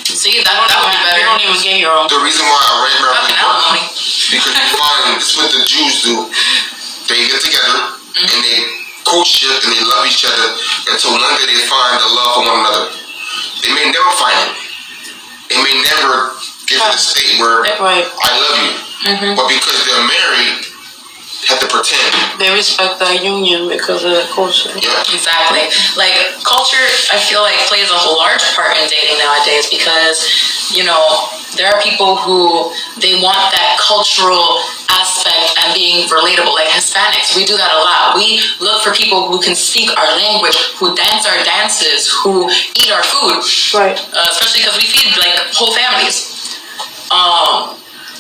See, that would be better. You don't even get your own. The reason why arranged marriage alimony. Because you find this is what the Jews do. They get together and they courtship and they love each other until one day they find the love for one another. They may never find it. They may never get to the state where I love you. But because they're married, have to pretend. They respect that union because of the culture. Yeah. Exactly. Like, culture, I feel like, plays a large part in dating nowadays because, you know, there are people who, they want that cultural aspect and being relatable. Like Hispanics, we do that a lot. We look for people who can speak our language, who dance our dances, who eat our food. Right. Especially because we feed, like, whole families.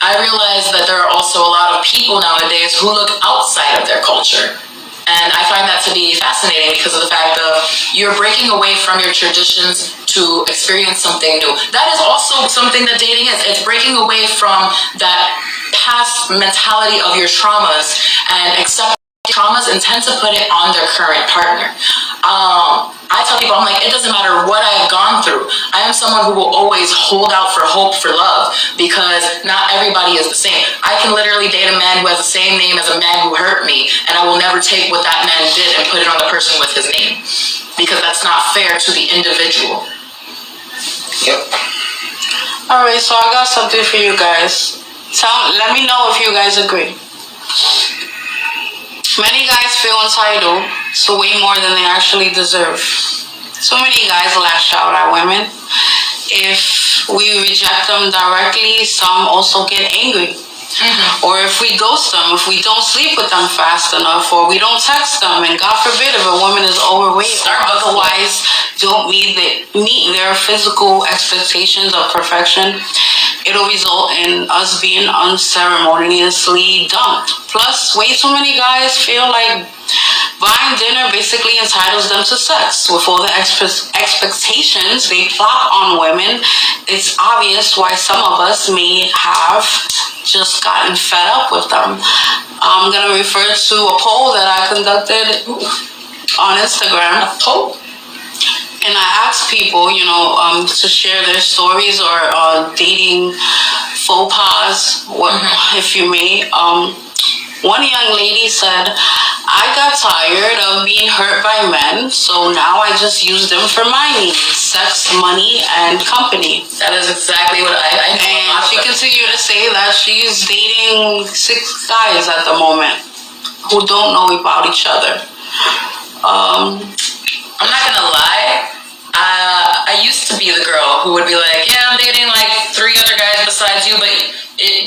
I realize that there are also a lot of people nowadays who look outside of their culture. And I find that to be fascinating because of the fact of you're breaking away from your traditions to experience something new. That is also something that dating is. It's breaking away from that past mentality of your traumas and accepting traumas and tend to put it on their current partner. I tell people, I'm like, it doesn't matter what I have gone through. I am someone who will always hold out for hope for love because not everybody is the same. I can literally date a man who has the same name as a man who hurt me, and I will never take what that man did and put it on the person with his name because that's not fair to the individual. Yep. Alright, so I got something for you guys. Let me know if you guys agree. Many guys feel entitled to way more than they actually deserve. So many guys lash out at women. If we reject them directly, some also get angry. Or if we ghost them, if we don't sleep with them fast enough, or we don't text them, and God forbid if a woman is overweight or otherwise don't meet their physical expectations of perfection, it'll result in us being unceremoniously dumped. Plus, way too many guys feel like buying dinner basically entitles them to sex. With all the expectations they plop on women, it's obvious why some of us may have just gotten fed up with them. I'm going to refer to a poll that I conducted on Instagram. A poll? And I asked people, to share their stories or dating faux pas, if you may. One young lady said, I got tired of being hurt by men, so now I just use them for my needs, sex, money, and company. That is exactly what I know. And she continued to say that she's dating 6 guys at the moment who don't know about each other. I'm not gonna lie. I used to be the girl who would be like, yeah, I'm dating like 3 other guys besides you, but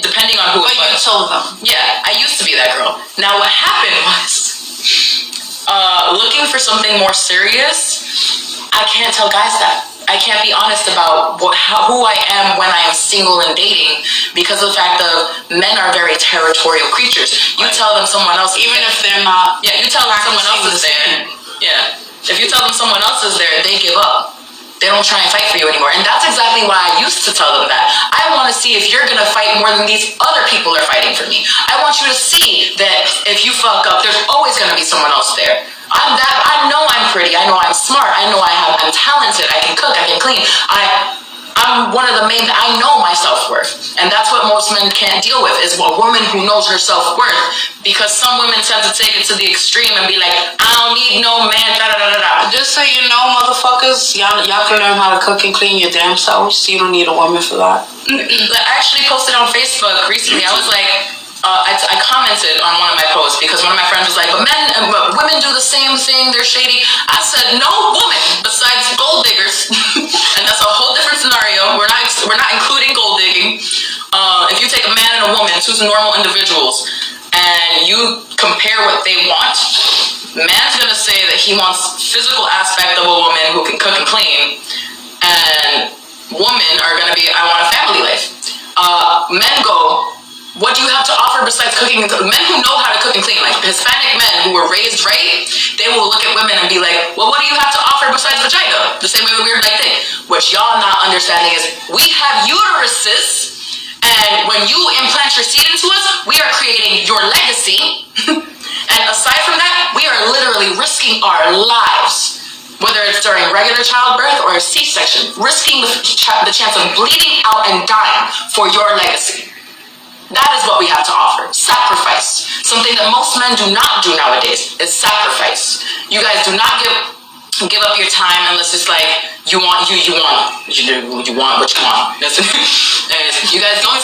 depending on who it was. But you told them. Yeah, I used to be that girl. Now what happened was, looking for something more serious, I can't tell guys that. I can't be honest about who I am when I am single and dating because of the fact that men are very territorial creatures. You tell them someone else, even if they're not. Yeah, you tell them someone else is there. Yeah. If you tell them someone else is there, they give up. they don't try and fight for you anymore. And that's exactly why I used to tell them that. I want to see if you're going to fight more than these other people are fighting for me. I want you to see that if you fuck up, there's always going to be someone else there. I know I'm pretty. I know I'm smart. I know I'm talented. I can cook. I can clean. I'm one of the main, I know my self-worth. And that's what most men can't deal with, is a woman who knows her self-worth. Because some women tend to take it to the extreme and be like, I don't need no man, da-da-da-da-da. Just so you know, motherfuckers, y'all can learn how to cook and clean your damn selves. You don't need a woman for that. I actually posted on Facebook recently. I was like, I commented on one of my posts because one of my friends was like, but women do the same thing, they're shady. I said, no woman besides gold diggers, and that's a whole different scenario. We're not including gold digging. If you take a man and a woman, two normal individuals, and you compare what they want, man's gonna say that he wants physical aspect of a woman who can cook and clean, and women are gonna be, I want a family life. Men go, what do you have to offer besides cooking? Men who know how to cook and clean, like Hispanic men who were raised right, they will look at women and be like, well, what do you have to offer besides vagina? The same way we're like that. What y'all not understanding is we have uteruses, and when you implant your seed into us, we are creating your legacy. And aside from that, we are literally risking our lives, whether it's during regular childbirth or a C-section, risking the chance of bleeding out and dying for your legacy. That is what we have to offer. Sacrifice. Something that most men do not do nowadays is sacrifice. You guys do not give up your time unless it's like you want what you want. You guys don't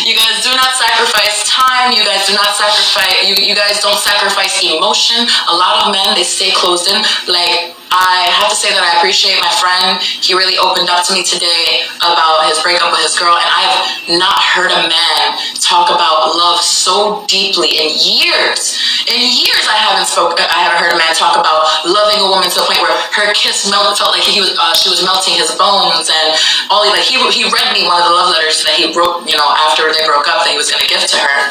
you guys do not sacrifice time. You guys do not sacrifice. You guys don't sacrifice emotion. A lot of men, they stay closed in. Like, I have to say that I appreciate my friend. He really opened up to me today about his breakup with his girl, and I've not heard a man talk about love so deeply in years. In years, I haven't heard a man talk about loving a woman to the point where her kiss felt like she was melting his bones, and all he read me one of the love letters that he wrote, after they broke up, that he was going to give to her,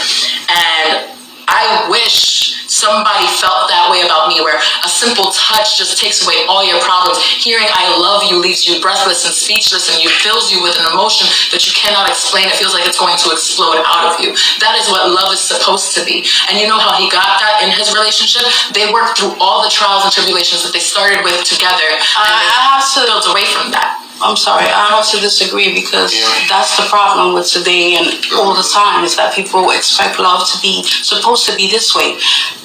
and I wish somebody felt that way about me, where a simple touch just takes away all your problems. Hearing I love you leaves you breathless and speechless, and fills you with an emotion that you cannot explain. It feels like it's going to explode out of you. That is what love is supposed to be. And you know how he got that in his relationship? They worked through all the trials and tribulations that they started with together, and I have to build away from that. I'm sorry, I have to disagree, because that's the problem with today and all the time, is that people expect love to be supposed to be this way.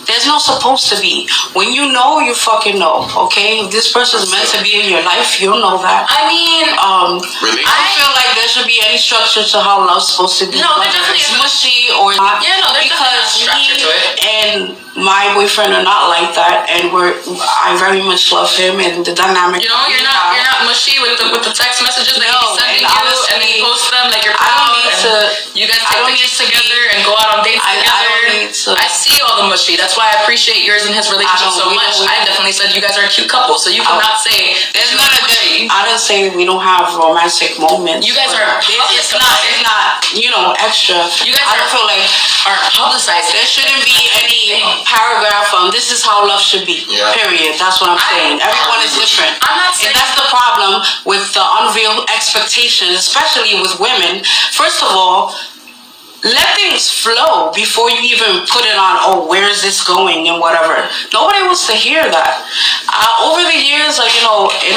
There's no supposed to be. When you know, you fucking know, okay? If this person's meant to be in your life, you'll know that. I mean, really? I don't feel like there should be any structure to how love's supposed to be. No, there definitely is mushy or not. Yeah, no, there's definitely structure to it. And my boyfriend are not like that, and I very much love him and the dynamic. You're not mushy with the text messages that he's sending you, and then you post them like you're proud. You guys take pictures together and go out on dates together. I see all the mushy. That's why I appreciate yours and his relationship so much. I definitely said you guys are a cute couple, so you cannot say there's none of mushy. I didn't say we don't have romantic moments. You guys are. It's not extra. You guys I don't feel like are publicized. There shouldn't be any paragraph on this is how love should be. Yeah. Period. That's what I'm saying. Everyone is different. I'm not saying. And that's the problem with the unreal expectations, especially with women. First of all, let things flow before you even put it on, where's this going and whatever. Nobody wants to hear that. Over the years, and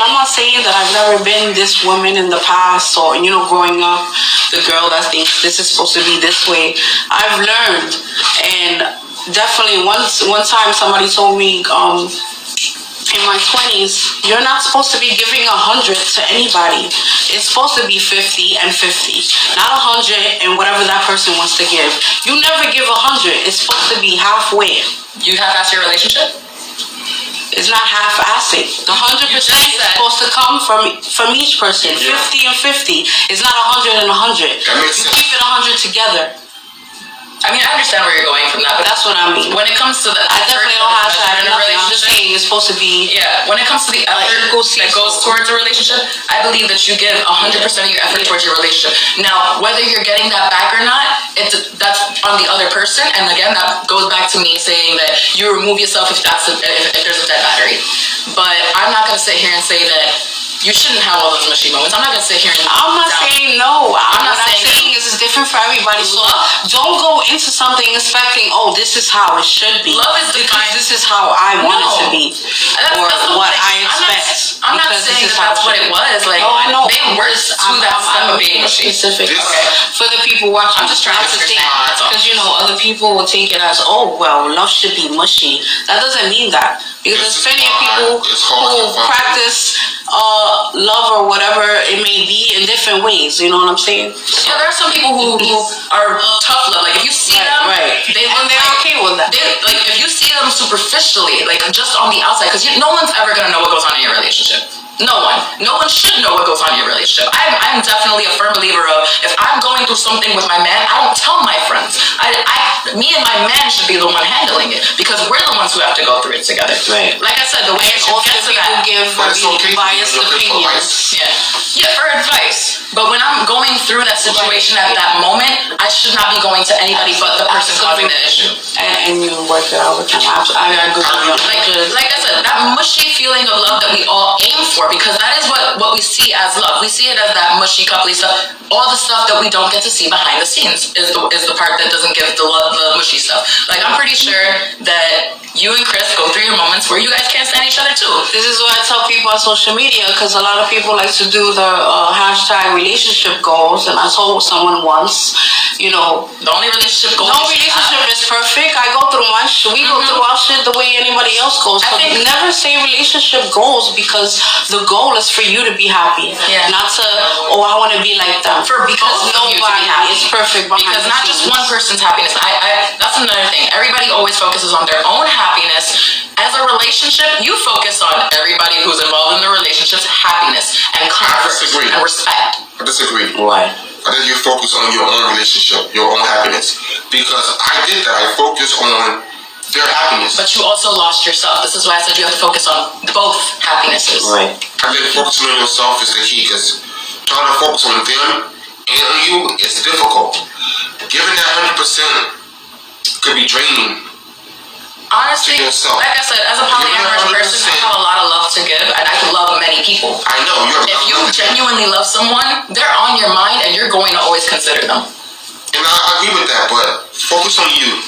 I'm not saying that I've never been this woman in the past, or, growing up, the girl that thinks this is supposed to be this way. I've learned, and definitely one time somebody told me, in my 20s, you're not supposed to be giving 100 to anybody. It's supposed to be 50 and 50, not 100 and whatever that person wants to give. You never give 100. It's supposed to be halfway. You half-ass your relationship? It's not half-assing. The 100% is supposed to come from each person. 50 and 50. It's not 100 and 100. That makes sense. You keep it 100 together. I mean, I understand where you're going from that, but That's what I mean. when it comes to the I definitely don't have to have in a nothing. I'm just relationship, saying it's supposed to be. yeah, when it comes to the effort that goes towards a relationship, I believe that you give 100% of your effort towards your relationship. Now, whether you're getting that back or not, that's on the other person. And again, that goes back to me saying that you remove yourself if there's a dead battery. But I'm not going to sit here and say that you shouldn't have all those mushy moments. I'm not going to sit here and... I'm not saying no. I'm not what saying I'm saying is it's different for everybody. So don't go into something expecting, oh, this is how it should be. Love is because defined. this is how I want it to be. Or what I expect. I'm not saying that's what it was. Like, no, I know. They worked to that step of being mushy. Specific. Okay. For the people watching, I'm just trying to understand. Because, other people will take it as, oh, well, love should be mushy. That doesn't mean that. Because there's plenty of people who practice love or whatever it may be in different ways. You know what I'm saying? Yeah, there are some people who are tough love. Like if you see them, they're okay with that. Like if you see them superficially, like just on the outside, because no one's ever gonna know what goes on in your relationship. No one should know what goes on in your relationship. I'm definitely a firm believer of if I'm going through something with my man, I don't tell my friends. Me and my man should be the one handling it because we're the ones who have to go through it together. Right. Like I said, the way it Also, gets to people that. give biased opinions. Yeah, for advice. But when I'm going through that situation at that moment, I should not be going to anybody but the person causing the issue. And you work it out with them. I agree with you. Like I said, that mushy feeling of love that we all aim for, because that is what we see as love. We see it as that mushy, coupley stuff. All the stuff that we don't get to see behind the scenes is the part that doesn't give the mushy stuff. Like I'm pretty sure that you and Chris go through your moments where you guys can't stand each other too. This is what I tell people on social media, because a lot of people like to do the hashtag relationship goals, and I told someone once, the only relationship goal. No relationship is perfect. I go through much. We go through our shit the way anybody else goes. So never say relationship goals, because the goal is for you to be happy, not to I want to be like them. Because nobody is perfect. Because not just one person's happiness. That's another thing. Everybody always focuses on their own happiness. As a relationship, you focus on everybody who's involved in the relationship's happiness and comfort and respect. I disagree. Why? I think you focus on your own relationship, your own happiness. Because I did that. I focused on their happiness. But you also lost yourself. This is why I said you have to focus on both happinesses. Right. I think focusing on yourself is the key, because trying to focus on them and on you is difficult. Giving that 100% could be draining. Honestly, like I said, as a polyamorous person, I have a lot of love to give, and I can love many people. I know. If you genuinely love someone, they're on your mind, and you're going to always consider them. And I agree with that, but focus on you.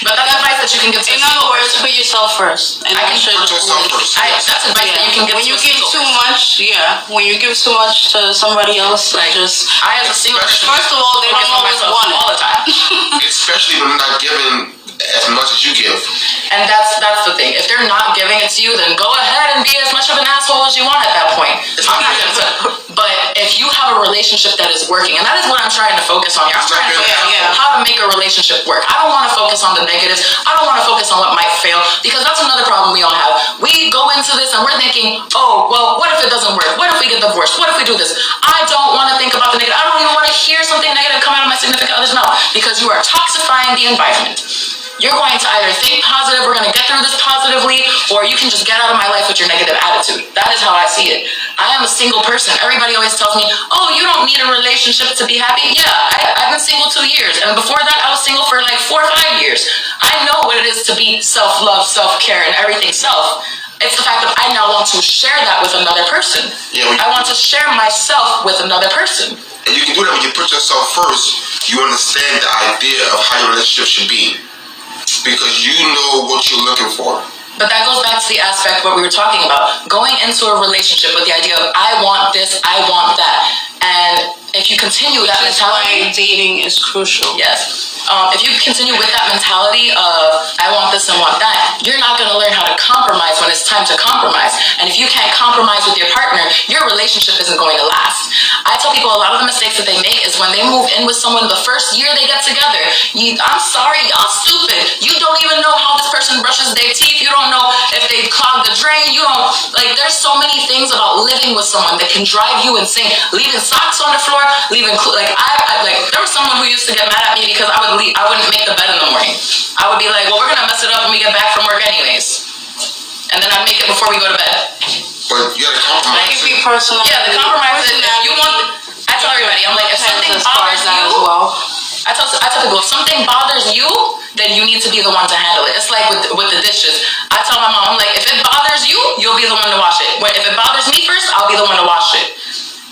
But that's advice that you can give to In other words, put yourself first. And put yourself first. That's advice that you can give when to you give too much, when you give too much to somebody else, I as a single person, first of all, they don't always want it all the time. Especially when they're not giving as much as you give. And that's the thing. If they're not giving it to you, then go ahead and be as much of an asshole as you want at that point. I'm not gonna but if you have a relationship that is working, and that is what I'm trying to focus on here. I'm trying to focus on how to make a relationship work. I don't want to focus on the negatives. I don't want to focus on what might fail, because that's another problem we all have. We go into this and we're thinking, oh, well, what if it doesn't work? What if we get divorced? What if we do this? I don't want to think about the negative. I don't even want to hear something negative come out of my significant other's mouth, because you are toxifying the environment. You're going to either think positive, we're going to get through this positively, or you can just get out of my life with your negative attitude. That is how I see it. I am a single person. Everybody always tells me, oh, you don't need a relationship to be happy. Yeah, I've been single 2 years. And before that, I was single for like 4 or 5 years. I know what it is to be self-love, self-care, and everything self. It's the fact that I now want to share that with another person. I want to share myself with another person. And you can do that when you put yourself first. You understand the idea of how your relationship should be, because you know what you're looking for. But that goes back to the aspect what we were talking about. Going into a relationship with the idea of, I want this, I want that. And if you continue that mentality... That's why dating is crucial. Yes. If you continue with that mentality of, I want this and want that, you're not going to learn how to compromise when it's time to compromise. And if you can't compromise with your partner, your relationship isn't going to last. I tell people a lot of the mistakes that they make is when they move in with someone the first year they get together. I'm sorry, y'all stupid. You don't even know how this person person brushes their teeth. You don't know if they clogged the drain. You don't, like, there's so many things about living with someone that can drive you insane. Leaving socks on the floor, there was someone who used to get mad at me because I wouldn't make the bed in the morning. I would be like, well, we're gonna mess it up when we get back from work anyways. And then I'd make it before we go to bed. But you gotta compromise. It can be personal. Yeah, the compromise is if you want, I tell everybody, I'm like, if something bothers you, I tell people, if something bothers you, then you need to be the one to handle it. It's like with the dishes. I tell my mom, I'm like, if it bothers you, you'll be the one to wash it. If it bothers me first, I'll be the one to wash it.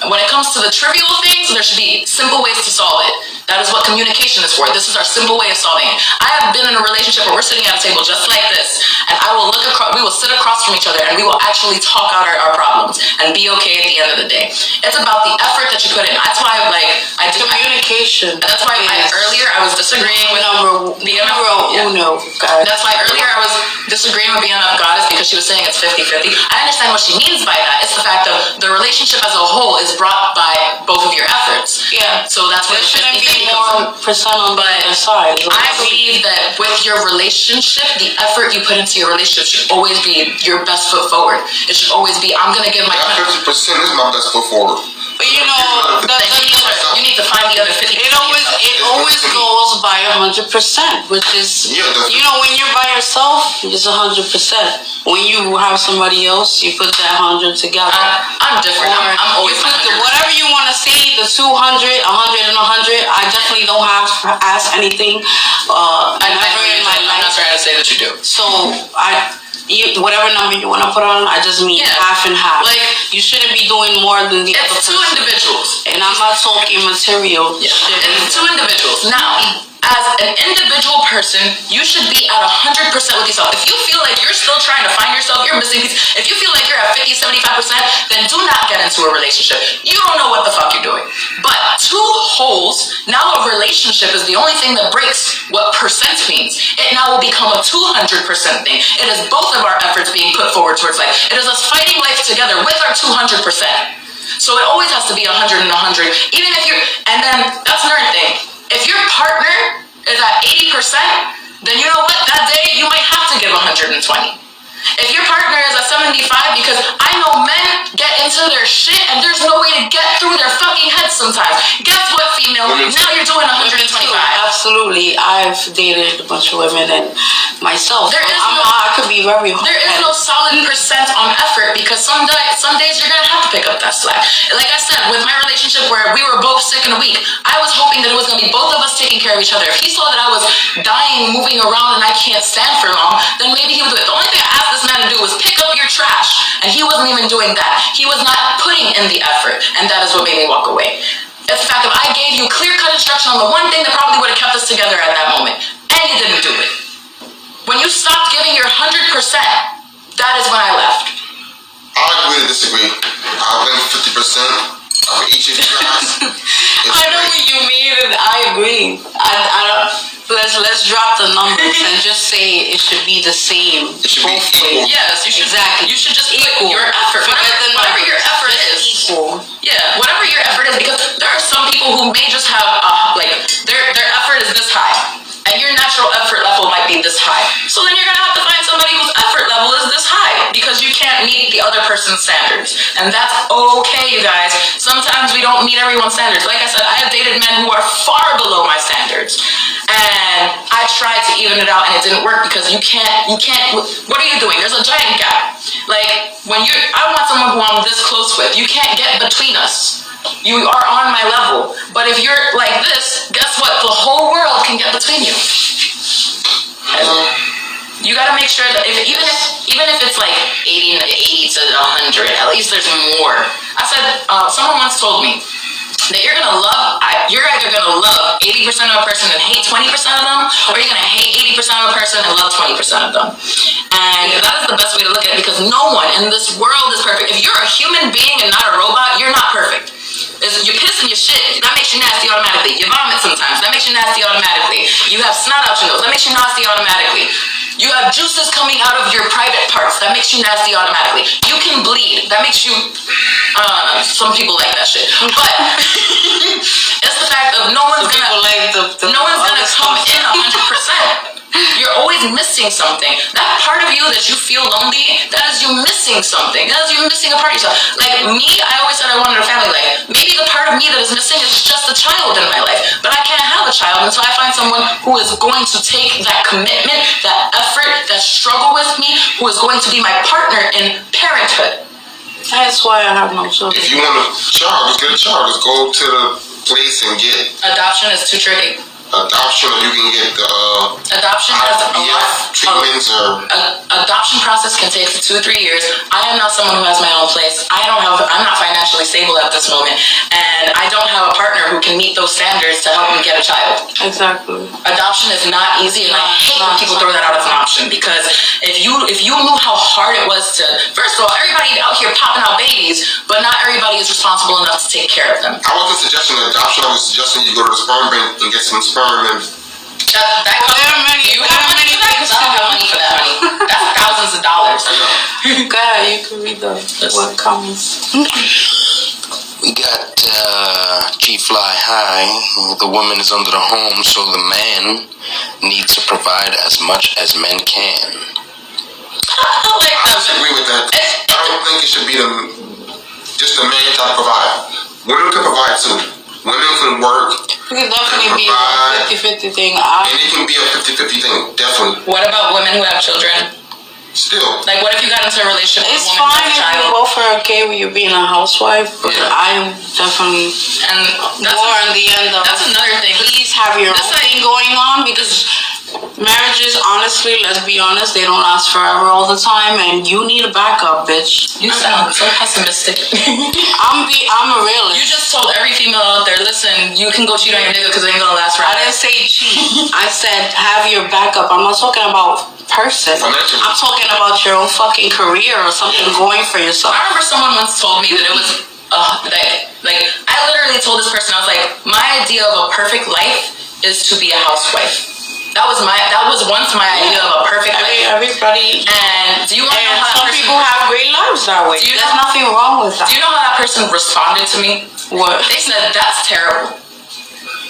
When it comes to the trivial things, there should be simple ways to solve it. That is what communication is for. This is our simple way of solving it. I have been in a relationship where we're sitting at a table just like this, and we will sit across from each other, and we will actually talk out our problems and be okay at the end of the day. It's about the effort that you put in. That's why, communication. That's why earlier I was disagreeing with That's why earlier I was disagreeing with BMF Goddess because she was saying it's 50-50. I understand what she means by that. It's the fact of the relationship as a whole is brought by both of your efforts. Yeah. So that's what there shouldn't be more percent on the side. I believe that with your relationship, the effort you put into your relationship should always be your best foot forward. It should always be, I'm gonna give my 50% is my best foot forward. But you know, you need to find the other 50%. It always goes by 100%, which is, you know, when you're by yourself, it's 100%. When you have somebody else, you put that 100 together. I'm different. I'm always whatever you want to say, the 200, 100, and 100. I definitely don't have to ask anything. Never in my life. I'm not trying to say that you do. So whatever number you want to put on, I just mean half and half. Like, you shouldn't be doing more than the other person. It's two individuals. And I'm not talking material shit. It's two individuals. Now, as an individual person, you should be at 100% with yourself. If you feel like you're still trying to find yourself, you're missing pieces. If you feel like you're at 50-75%, then do not get into a relationship. You don't know what the fuck you're doing. But two wholes, now a relationship is the only thing that breaks what percent means. It now will become a 200% thing. It is both of our efforts being put forward towards life. It is us fighting life together with our 200%. So it always has to be 100 and 100. Even if and then that's another thing. If your partner is at 80%, then you know what? That day, you might have to give 120. If your partner is at 75, because I know men get into their shit and there's no way to get through their fucking heads sometimes. Guess what, female? Now you're doing 125. Absolutely. I've dated a bunch of women and myself. I could be very hard. There is no solid percent on effort because some days you're going to have to pick up that slack. Like I said, with my relationship where we were both sick in a week, I was hoping that it was going to be both of us taking care of each other. If he saw that I was dying, moving around, and I can't stand for long, then maybe he would do it. The only thing I asked this man to do was pick up your trash, and he wasn't even doing that. He was not putting in the effort, and that is what made me walk away. It's the fact that I gave you clear-cut instruction on the one thing that probably would have kept us together at that moment, and you didn't do it. When you stopped giving your 100%, that is when I left. I agree to disagree. I blame 50% of each of you guys. I know what you mean, and I agree. Let's drop the numbers and just say it should be the same. It should be equal. Yes, you should. Exactly. You should just equal. put your effort. Whatever your effort is. Equal. Yeah, whatever your effort is, because there are some people who may just have their effort is this high, and your natural effort level might be this high. So then you're gonna have to find somebody whose effort level is this high because you can't meet the other person's standards, and that's okay, you guys. Sometimes we don't meet everyone's standards. Like I said, I have dated men who are far below my standards, and I tried to even it out, and it didn't work because you can't. What are you doing? There's a giant gap. Like I want someone who I'm this close with. You can't get between us. You are on my level. But if you're like this, guess what? The whole world can get between you. You gotta make sure that even if it's like 80 to 100, at least there's more. I said, someone once told me that you're either gonna love 80% of a person and hate 20% of them, or you're gonna hate 80% of a person and love 20% of them. And that is the best way to look at it, because no one in this world is perfect. If you're a human being and not a robot, you're not perfect. You piss and you shit, that makes you nasty automatically. You vomit sometimes, that makes you nasty automatically. You have snot out your nose, that makes you nasty automatically. You have juices coming out of your private parts, that makes you nasty automatically. You can bleed, that makes you, some people like that shit. But it's the fact of no one's gonna come in 100%. You're always always missing something. That part of you that you feel lonely, that is you missing something. That is you missing a part of yourself. Like me, I always said I wanted a family life. Maybe the part of me that is missing is just a child in my life. But I can't have a child until I find someone who is going to take that commitment, that effort, that struggle with me, who is going to be my partner in parenthood. That's why I have no children. If you want a child, just get a child. Just go to the place and get Adoption is too tricky. adoption, or you can get the Adoption has a lot. treatments or Adoption process can take 2-3 years. I am not someone who has my own place. I'm not financially stable at this moment, and I don't have a partner who can meet those standards to help me get a child. Exactly. Adoption is not easy, and I hate when people throw that out as an option, because if you knew how hard it was to, first of all, everybody out here popping out babies, but not everybody is responsible enough to take care of them. I wasn't suggesting adoption. I was suggesting you go to the sperm bank and get some sperm and That you have money for that? Because I don't have money for that, honey. That's thousands of dollars. Go ahead, you can read what comments. We got G-Fly High. The woman is under the home, so the man needs to provide as much as men can. I like I that. disagree with that. I don't think it should be just the man trying to provide. Women can provide too. Women can work. It could definitely be a 50-50 thing. And it can be a 50-50 thing, definitely. What about women who have children? Still. Like, what if you got into a relationship with It's a woman fine who if has a you child? both are okay with you being a housewife, but Yeah. I'm definitely And more on the end of that's another thing. please have your That's own like- thing going on, because marriages, honestly, let's be honest, they don't last forever all the time, and you need a backup, bitch. You sound so pessimistic. I'm a realist. You just told every female out there, listen, you can go cheat on your nigga because it ain't gonna last I forever. didn't say cheat. I said have your backup. I'm not talking about person. Financially. I'm talking about your own fucking career or something going for yourself. I remember someone once told me that it was, like, I literally told this person, I was like, my idea of a perfect life is to be a housewife. That was once my idea of a perfect life. Everybody. And do you want to know And how that some person... people have great lives that way. Do you There's know- nothing wrong with that. Do you know how that person responded to me? What? They said, that's terrible.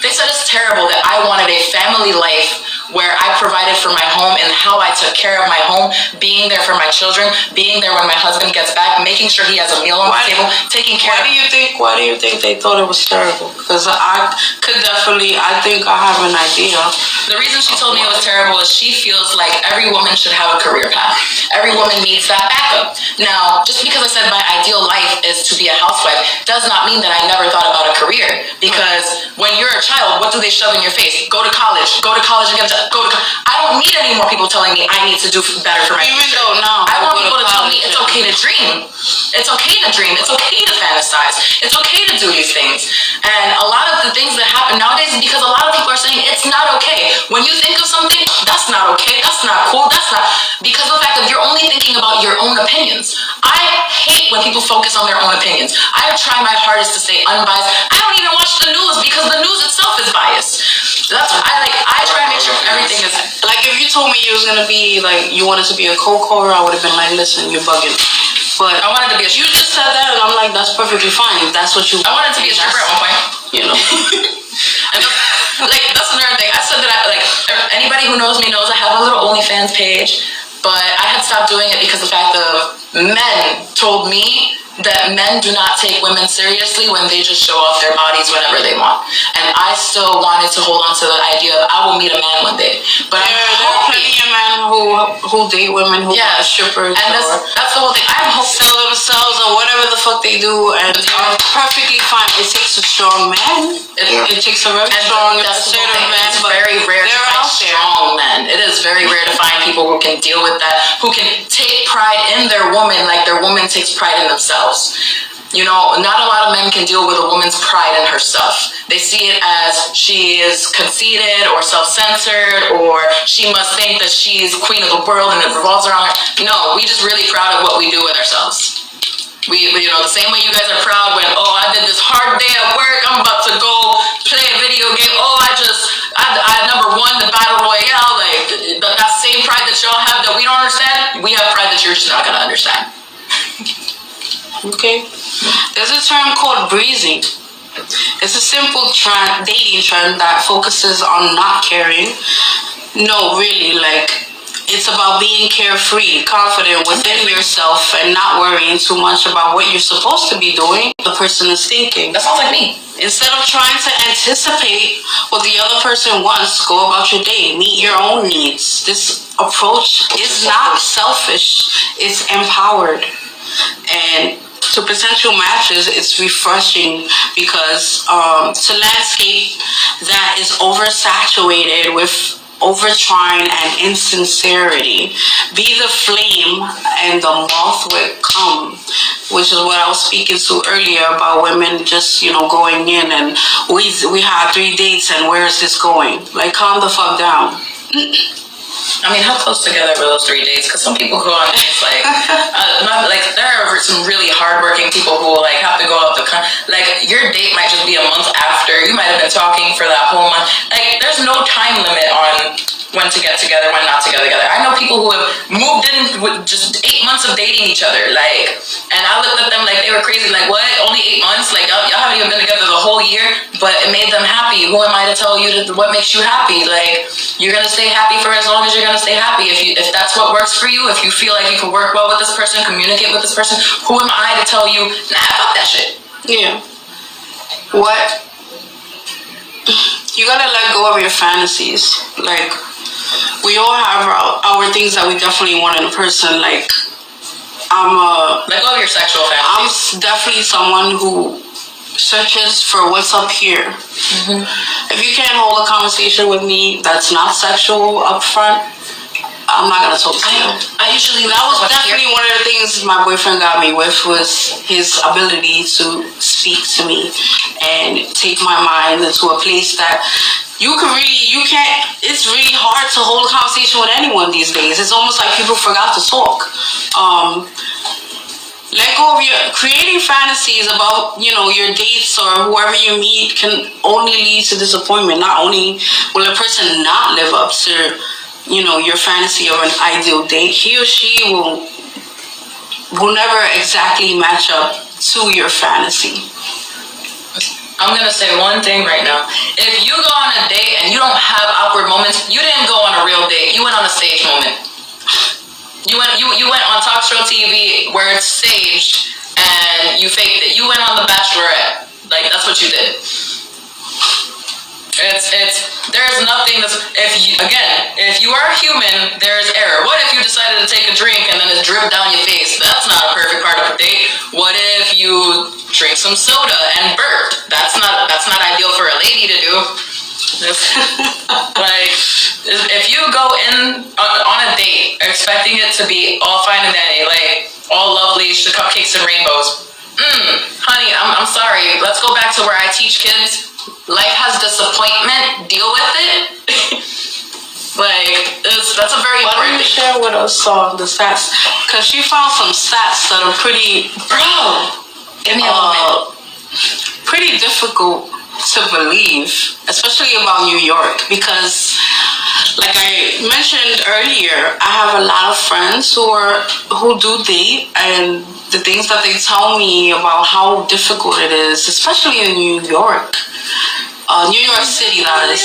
They said it's terrible that I wanted a family life where I provided for my home and how I took care of my home, being there for my children, being there when my husband gets back, making sure he has a meal on the table, taking care Why of... do you think they thought it was terrible? Because I think I have an idea. The reason she told me it was terrible is she feels like every woman should have a career path. Every woman needs that backup. Now, just because I said my ideal life is to be a housewife does not mean that I never thought about a career. Because when you're a child, what do they shove in your face? Go to college and get a job. I don't need any more people telling me I need to do better for my Even future. though now I want go to people to tell me college it's okay to dream. It's okay to dream. It's okay to fantasize. It's okay to do these things. And a lot of the things that happen nowadays is because a lot of people are saying it's not okay. When you think of something, that's not okay. That's not cool. That's not... Because of the fact that you're only thinking about your own opinions. I hate when people focus on their own opinions. I try my hardest to stay unbiased. I don't even watch the news because the news itself is biased. That's I try to make sure everything is... Like, if you told me you was gonna be like, you wanted to be a co-caller, I would have been like, listen, you're bugging. But I wanted to be a you just said that, and I'm like, that's perfectly fine. If that's what you I wanted to be a stripper at one point. You know. And that's another thing. I said that anybody who knows me knows I have a little OnlyFans page, but I had stopped doing it because the fact of men told me that men do not take women seriously when they just show off their bodies whenever they want. And I still wanted to hold on to the idea of I will meet a man one day. But There are plenty of men who date women who are strippers, and that's the whole thing. I'm hoping sell themselves or whatever the fuck they do, and are perfectly fine. It takes a strong man. It takes a very strong, assertive man. It's But very rare to they're find out there. strong men. It is very rare to find people who can deal with that, who can take pride in their woman like their woman takes pride in themselves. You know, not a lot of men can deal with a woman's pride in herself. They see it as she is conceited or self-centered, or she must think that she's queen of the world and it revolves around her. No, we just really proud of what we do with ourselves. We you know, the same way you guys are proud when, oh, I did this hard day at work, I'm about to go play a video game, oh, I number one the battle royale, like, that same pride that y'all have that we don't understand, we have pride that you're just not gonna understand. Okay. There's a term called breezing. It's a simple dating trend that focuses on not caring. No, really, like, It's about being carefree, confident within yourself, and not worrying too much about what you're supposed to be doing. The person is thinking. That sounds like me. Instead of trying to anticipate what the other person wants, go about your day. Meet your own needs. This approach is not selfish. It's empowered. And to potential matches, it's refreshing because to landscape that is oversaturated with over-trying and insincerity, be the flame and the moth will come, which is what I was speaking to earlier about women just, going in and we had 3 dates and where is this going? Like, calm the fuck down. I mean, how close together were those 3 dates? Because some people go on dates, like there are some really hardworking people who have to go out your date might just be a month after. You might have been talking for that whole month. There's no time limit on when to get together, when not to get together. I know people who have moved in with just 8 months of dating each other, and I looked at them like they were crazy. Like, what? Only 8 months? Like, y'all haven't even been together the whole year, but it made them happy. Who am I to tell you what makes you happy? Like, you're gonna stay happy for as long as you're gonna stay happy. If that's what works for you, if you feel like you can work well with this person, communicate with this person, who am I to tell you, nah, fuck that shit? Yeah. What? You gotta let go of your fantasies. Like, we all have our things that we definitely want in a person. Like, let go of your sexual fantasies. I'm definitely someone who searches for what's up here. Mm-hmm. If you can't hold a conversation with me that's not sexual up front, I'm not gonna talk to you. That was definitely one of the things my boyfriend got me with, was his ability to speak to me and take my mind into a place that it's really hard to hold a conversation with anyone these days. It's almost like people forgot to talk. Let go of creating fantasies about, your dates or whoever you meet can only lead to disappointment. Not only will a person not live up to, your fantasy of an ideal date, he or she will never exactly match up to your fantasy. I'm gonna say one thing right now. If you go on a date and you don't have awkward moments, you didn't go on a real date. You went on a stage moment. You went on talk show TV where it's staged and you faked it. You went on The Bachelorette. That's what you did. There's nothing if you are human, there's error. What if you decided to take a drink and then it dripped down your face? That's not a perfect part of a date. What if you drink some soda and burp? That's not ideal for a lady to do. If you go in on a date expecting it to be all fine and dandy, all lovely, cupcakes and rainbows, honey, I'm sorry. Let's go back to where I teach kids. Life has disappointment. Deal with it. That's a very important thing. Share with us the stats, because she found some stats that are pretty. Bro, give me a moment. Pretty difficult to believe, especially about New York, because, like I mentioned earlier, I have a lot of friends who do date, and the things that they tell me about how difficult it is, especially in New York City, that is,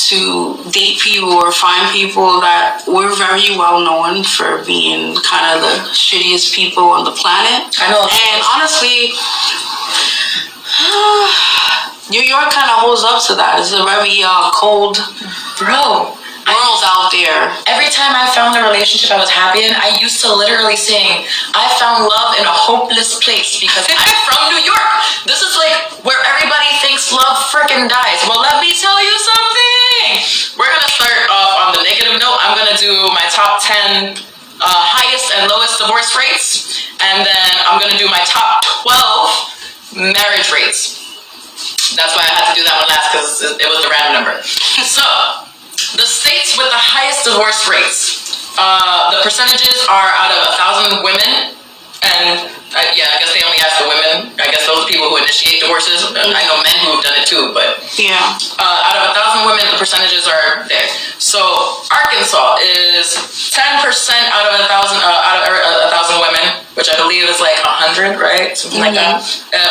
to date people or find people that we're very well known for being kind of the shittiest people on the planet. I know. And honestly, New York kind of holds up to that. It's a very cold world out there. Every time I found a relationship I was happy in, I used to literally sing, I found love in a hopeless place, because I'm from New York. This is where everybody thinks love frickin' dies. Well, let me tell you something. We're gonna start off on the negative note. I'm gonna do my top 10 highest and lowest divorce rates, and then I'm gonna do my top 12 marriage rates. That's why I had to do that one last, because it was the random number. So, the states with the highest divorce rates, the percentages are out of 1,000 women, and I guess they only ask the women. I guess those people who initiate divorces. I know men who have done it too, but yeah. Out of 1,000 women, the percentages are there. So Arkansas is 10% out of 1,000 women, which I believe is 100, right? Something like that.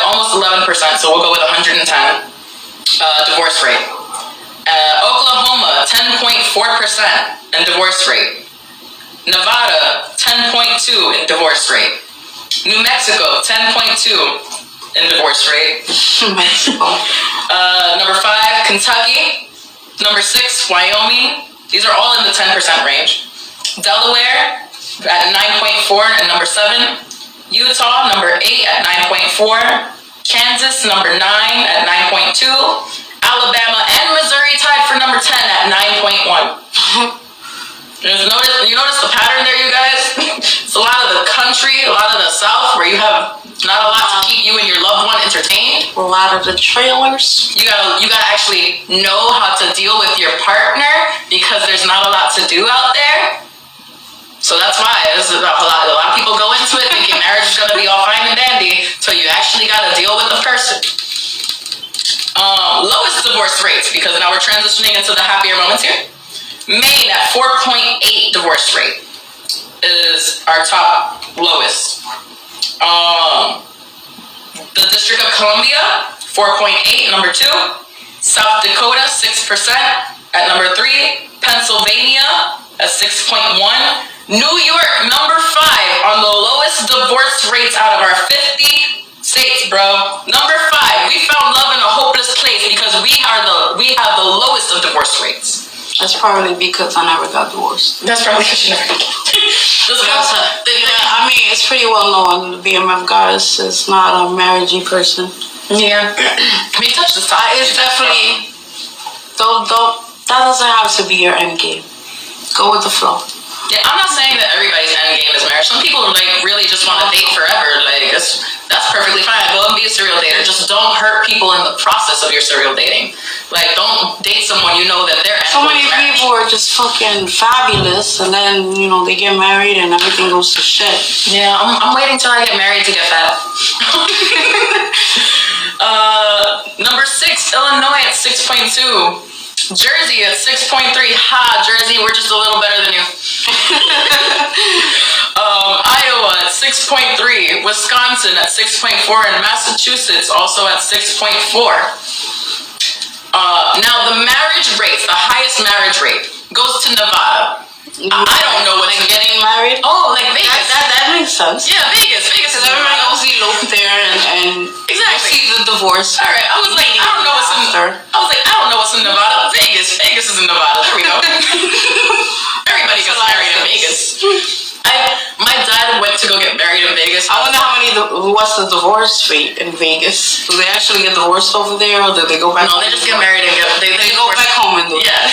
Almost 11%. So we'll go with 110 divorce rate. Oklahoma, 10.5%. in divorce rate. Nevada, 10.2 in divorce rate. New Mexico, 10.2 in divorce rate. Mexico. Number 5, Kentucky. Number 6, Wyoming. These are all in the 10% range. Delaware at 9.4 and number 7. Utah, number 8 at 9.4. Kansas, number 9 at 9.2. Alabama and Missouri tied for number 10 at 9.1. You notice the pattern there, you guys? It's a lot of the country, a lot of the South, where you have not a lot to keep you and your loved one entertained. A lot of the trailers. You gotta actually know how to deal with your partner because there's not a lot to do out there. So that's why a lot of people go into it thinking marriage is gonna be all fine and dandy, so you actually gotta deal with the person. Lowest divorce rates, because now we're transitioning into the happier moments here. Maine at 4.8 divorce rate is our top lowest. The District of Columbia, 4.8, number 2. South Dakota, 6% at number 3. Pennsylvania at 6.1. New York, number 5 on the lowest divorce rates out of our 50 states, bro. Number 5, we found love in a hopeless place because we have the lowest of divorce rates. That's probably because I never got divorced. That's probably because you never got divorced. I mean, it's pretty well known the BMF goddess is not a marriagey person. Yeah. We touched this topic. It's definitely that doesn't have to be your end game. Go with the flow. Yeah, I'm not saying that everybody's end game is marriage. Some people really just want to date forever. That's perfectly fine. Go and be a serial dater. Just don't hurt people in the process of your serial dating. Don't date someone you know that they're. So many people are just fucking fabulous, and then they get married and everything goes to shit. Yeah, I'm waiting till I get married to get fat. Number 6, Illinois at 6.2. Jersey at 6.3. Ha, Jersey, we're just a little better than you. Iowa at 6.3. Wisconsin at 6.4. And Massachusetts also at 6.4. Now the marriage rates, the highest marriage rate goes to Nevada. I don't know what's getting married. Oh, like Vegas. That makes sense. Yeah, Vegas. Vegas is everybody goes elope there and exactly see the divorce. All right, I was like, I don't know what's in Nevada. Vegas is in Nevada. There we go. Everybody gets married in Vegas. My dad went to go get married in Vegas. I wonder what's the divorce rate in Vegas? Do they actually get divorced over there, or do they go back? No, they just get married and they go back home and do it. Yeah.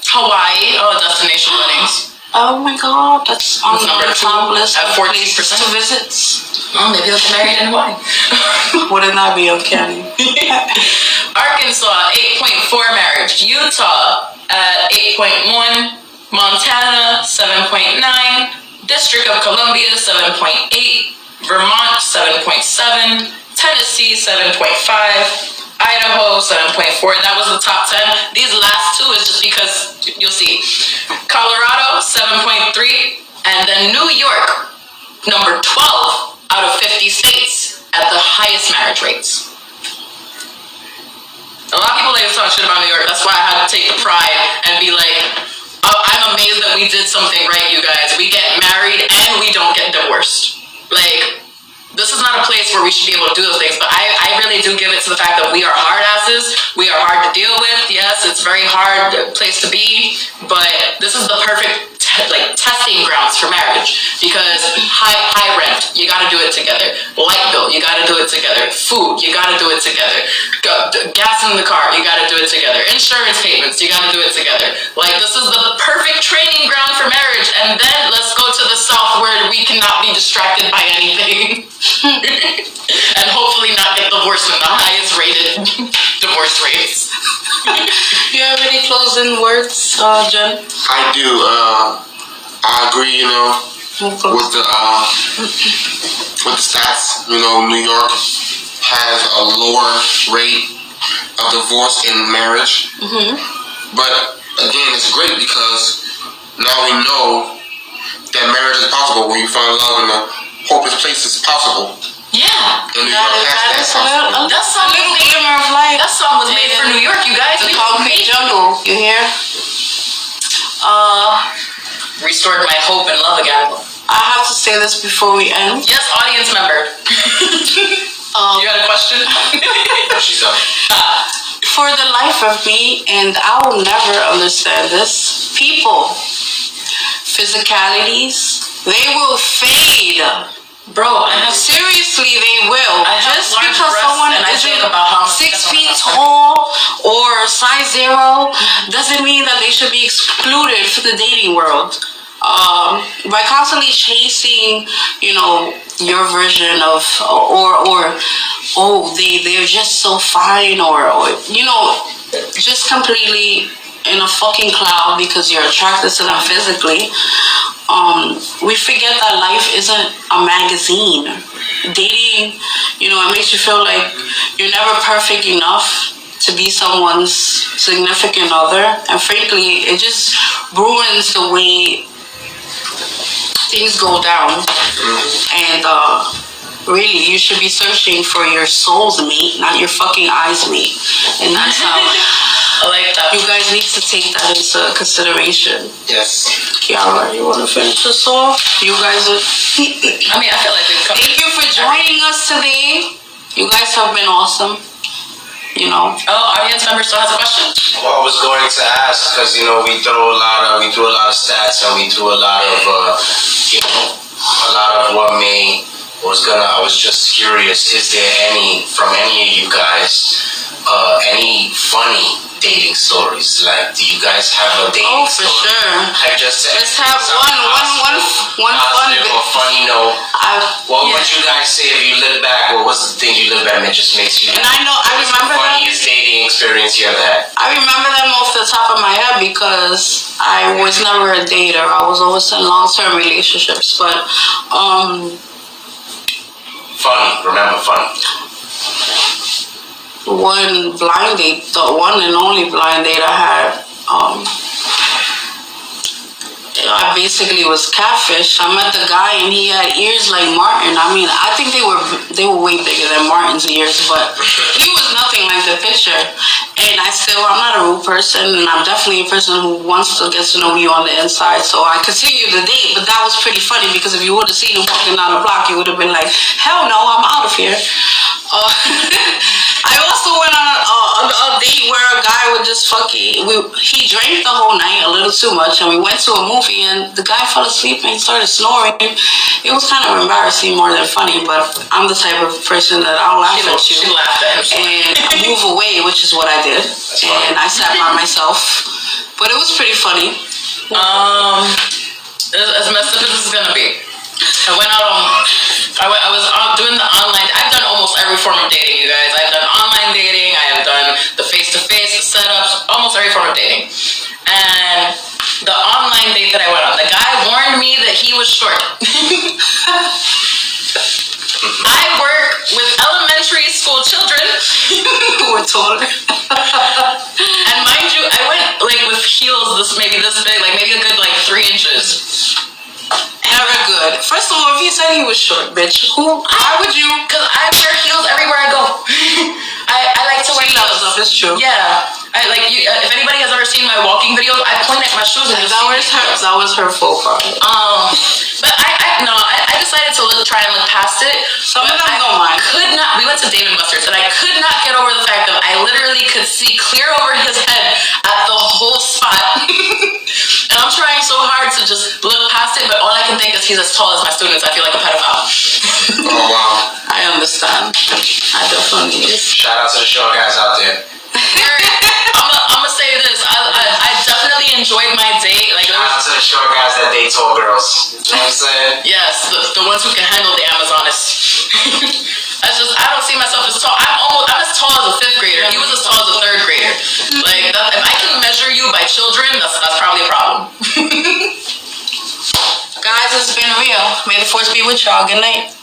Hawaii, destination weddings. Oh my God, that's on number 2 list at 14% to visit. Oh, maybe they'll get married in Hawaii. Wouldn't that be uncanny? Arkansas, 8.4 marriage. Utah at 8.1. Montana, 7.9. District of Columbia, 7.8. Vermont, 7.7. Tennessee, 7.5. Idaho, 7.4. That was the top 10. These last 2 is just because you'll see. Colorado, 7.3. And then New York, number 12 out of 50 states at the highest marriage rates. A lot of people like to talk shit about New York. That's why I had to take the pride and be like, I'm amazed that we did something right, you guys. We get married and we don't get divorced. This is not a place where we should be able to do those things, but I really do give it to the fact that we are hard asses. We are hard to deal with. Yes, it's a very hard place to be, but this is the perfect testing grounds for marriage, because high rent, you gotta do it together. Light bill, you gotta do it together. Food, you gotta do it together. Gas in the car, you gotta do it together. Insurance payments, you gotta do it together. This is the perfect training ground for marriage, and then let's go to the South where we cannot be distracted by anything. And hopefully not get divorced in the highest rated divorce rates. You have any closing words, Jen? I do. I agree, with the stats. New York has a lower rate of divorce in marriage. Mm-hmm. But again, it's great because now we know that marriage is possible when you find love in a hopeless place. It's possible. Yeah. And New York has that possibility. That song was made for New York, you guys. The concrete jungle. Restored my hope and love again. I have to say this before we end. Yes, audience member. You got a question? She's up. For the life of me, and I will never understand this, people, physicalities, they will fade. Bro, Seriously, they will. Just large because breasts someone and I isn't think about how 6 feet tall or size 0 doesn't mean that they should be excluded from the dating world. By constantly chasing, your version of, or they're just so fine, or just completely in a fucking cloud because you're attracted to them physically. We forget that life isn't a magazine. Dating, it makes you feel like you're never perfect enough to be someone's significant other, and frankly, it just ruins the way things go down. And really, you should be searching for your soul's mate, not your fucking eyes mate. And that's how I like that. you guys need to take that into consideration. Yes. Kiara, you want to finish this off? You guys are... I mean, I feel like we've come. Thank you for joining us today. You guys have been awesome. Oh, audience member still has a question. Well, I was going to ask because we threw a lot of stats, and we threw a lot of what may I was just curious, is there any from any of you guys any funny dating stories? Like, do you guys have a dating story? Oh, for sure. I just said, let's have one fun bit. Or funny note. What would you guys say if you look back? What was the thing you look back and it just makes you? And I remember the funniest dating experience you ever had. I remember them off the top of my head because I was never a dater. I was always in long-term relationships, but funny. Remember funny. One blind date, the one and only blind date I had, I basically was catfish. I met the guy and he had ears like Martin. I mean, I think they were way bigger than Martin's ears, but he was nothing like the picture. And I'm not a rude person, and I'm definitely a person who wants to get to know you on the inside. So I continued the date, but that was pretty funny because if you would have seen him walking down the block, you would have been like, hell no, I'm out of here. I also went on a date where a guy would just he drank the whole night a little too much, and we went to a movie and the guy fell asleep and he started snoring. It was kind of embarrassing more than funny, but I'm the type of person that I'll laugh at you She laughed at him and move away, which is what I did. And I sat by myself, but it was pretty funny. As messed up as this is gonna be, I went out I was doing the online. I've done almost every form of dating, you guys. I've done online dating. I have done the face-to-face setups, almost every form of dating. And the online date that I went on, the guy warned me that he was short. I work with elementary school children Who were taller. and mind you, I went with heels this big, maybe a good 3 inches. Never good. First of all, if you said he was short, bitch, why would you? Because I wear heels everywhere I go. I like to wear heels. It's true. Yeah. If anybody has ever seen my walking videos, I point at my shoes and that was her faux pas. But I decided to try and look past it. Some of them don't mind. We went to Dave & Buster's and I could not get over the fact that I literally could see clear over his head at the whole spot. And I'm trying so hard to just look past it, but all I can think is he's as tall as my students. I feel like a pedophile. Oh, wow. I understand. I definitely is. Shout out to the short guys out there. I'm gonna say this. I definitely enjoyed my date. Shout out to the short guys that date tall girls. You know what I'm saying? Yes, the ones who can handle the Amazonists. I don't see myself as tall. I'm as tall as a 5th grader. He was as tall as a 3rd grader. If I can measure you by children, that's probably a problem. Guys, it's been real. May the force be with y'all. Good night.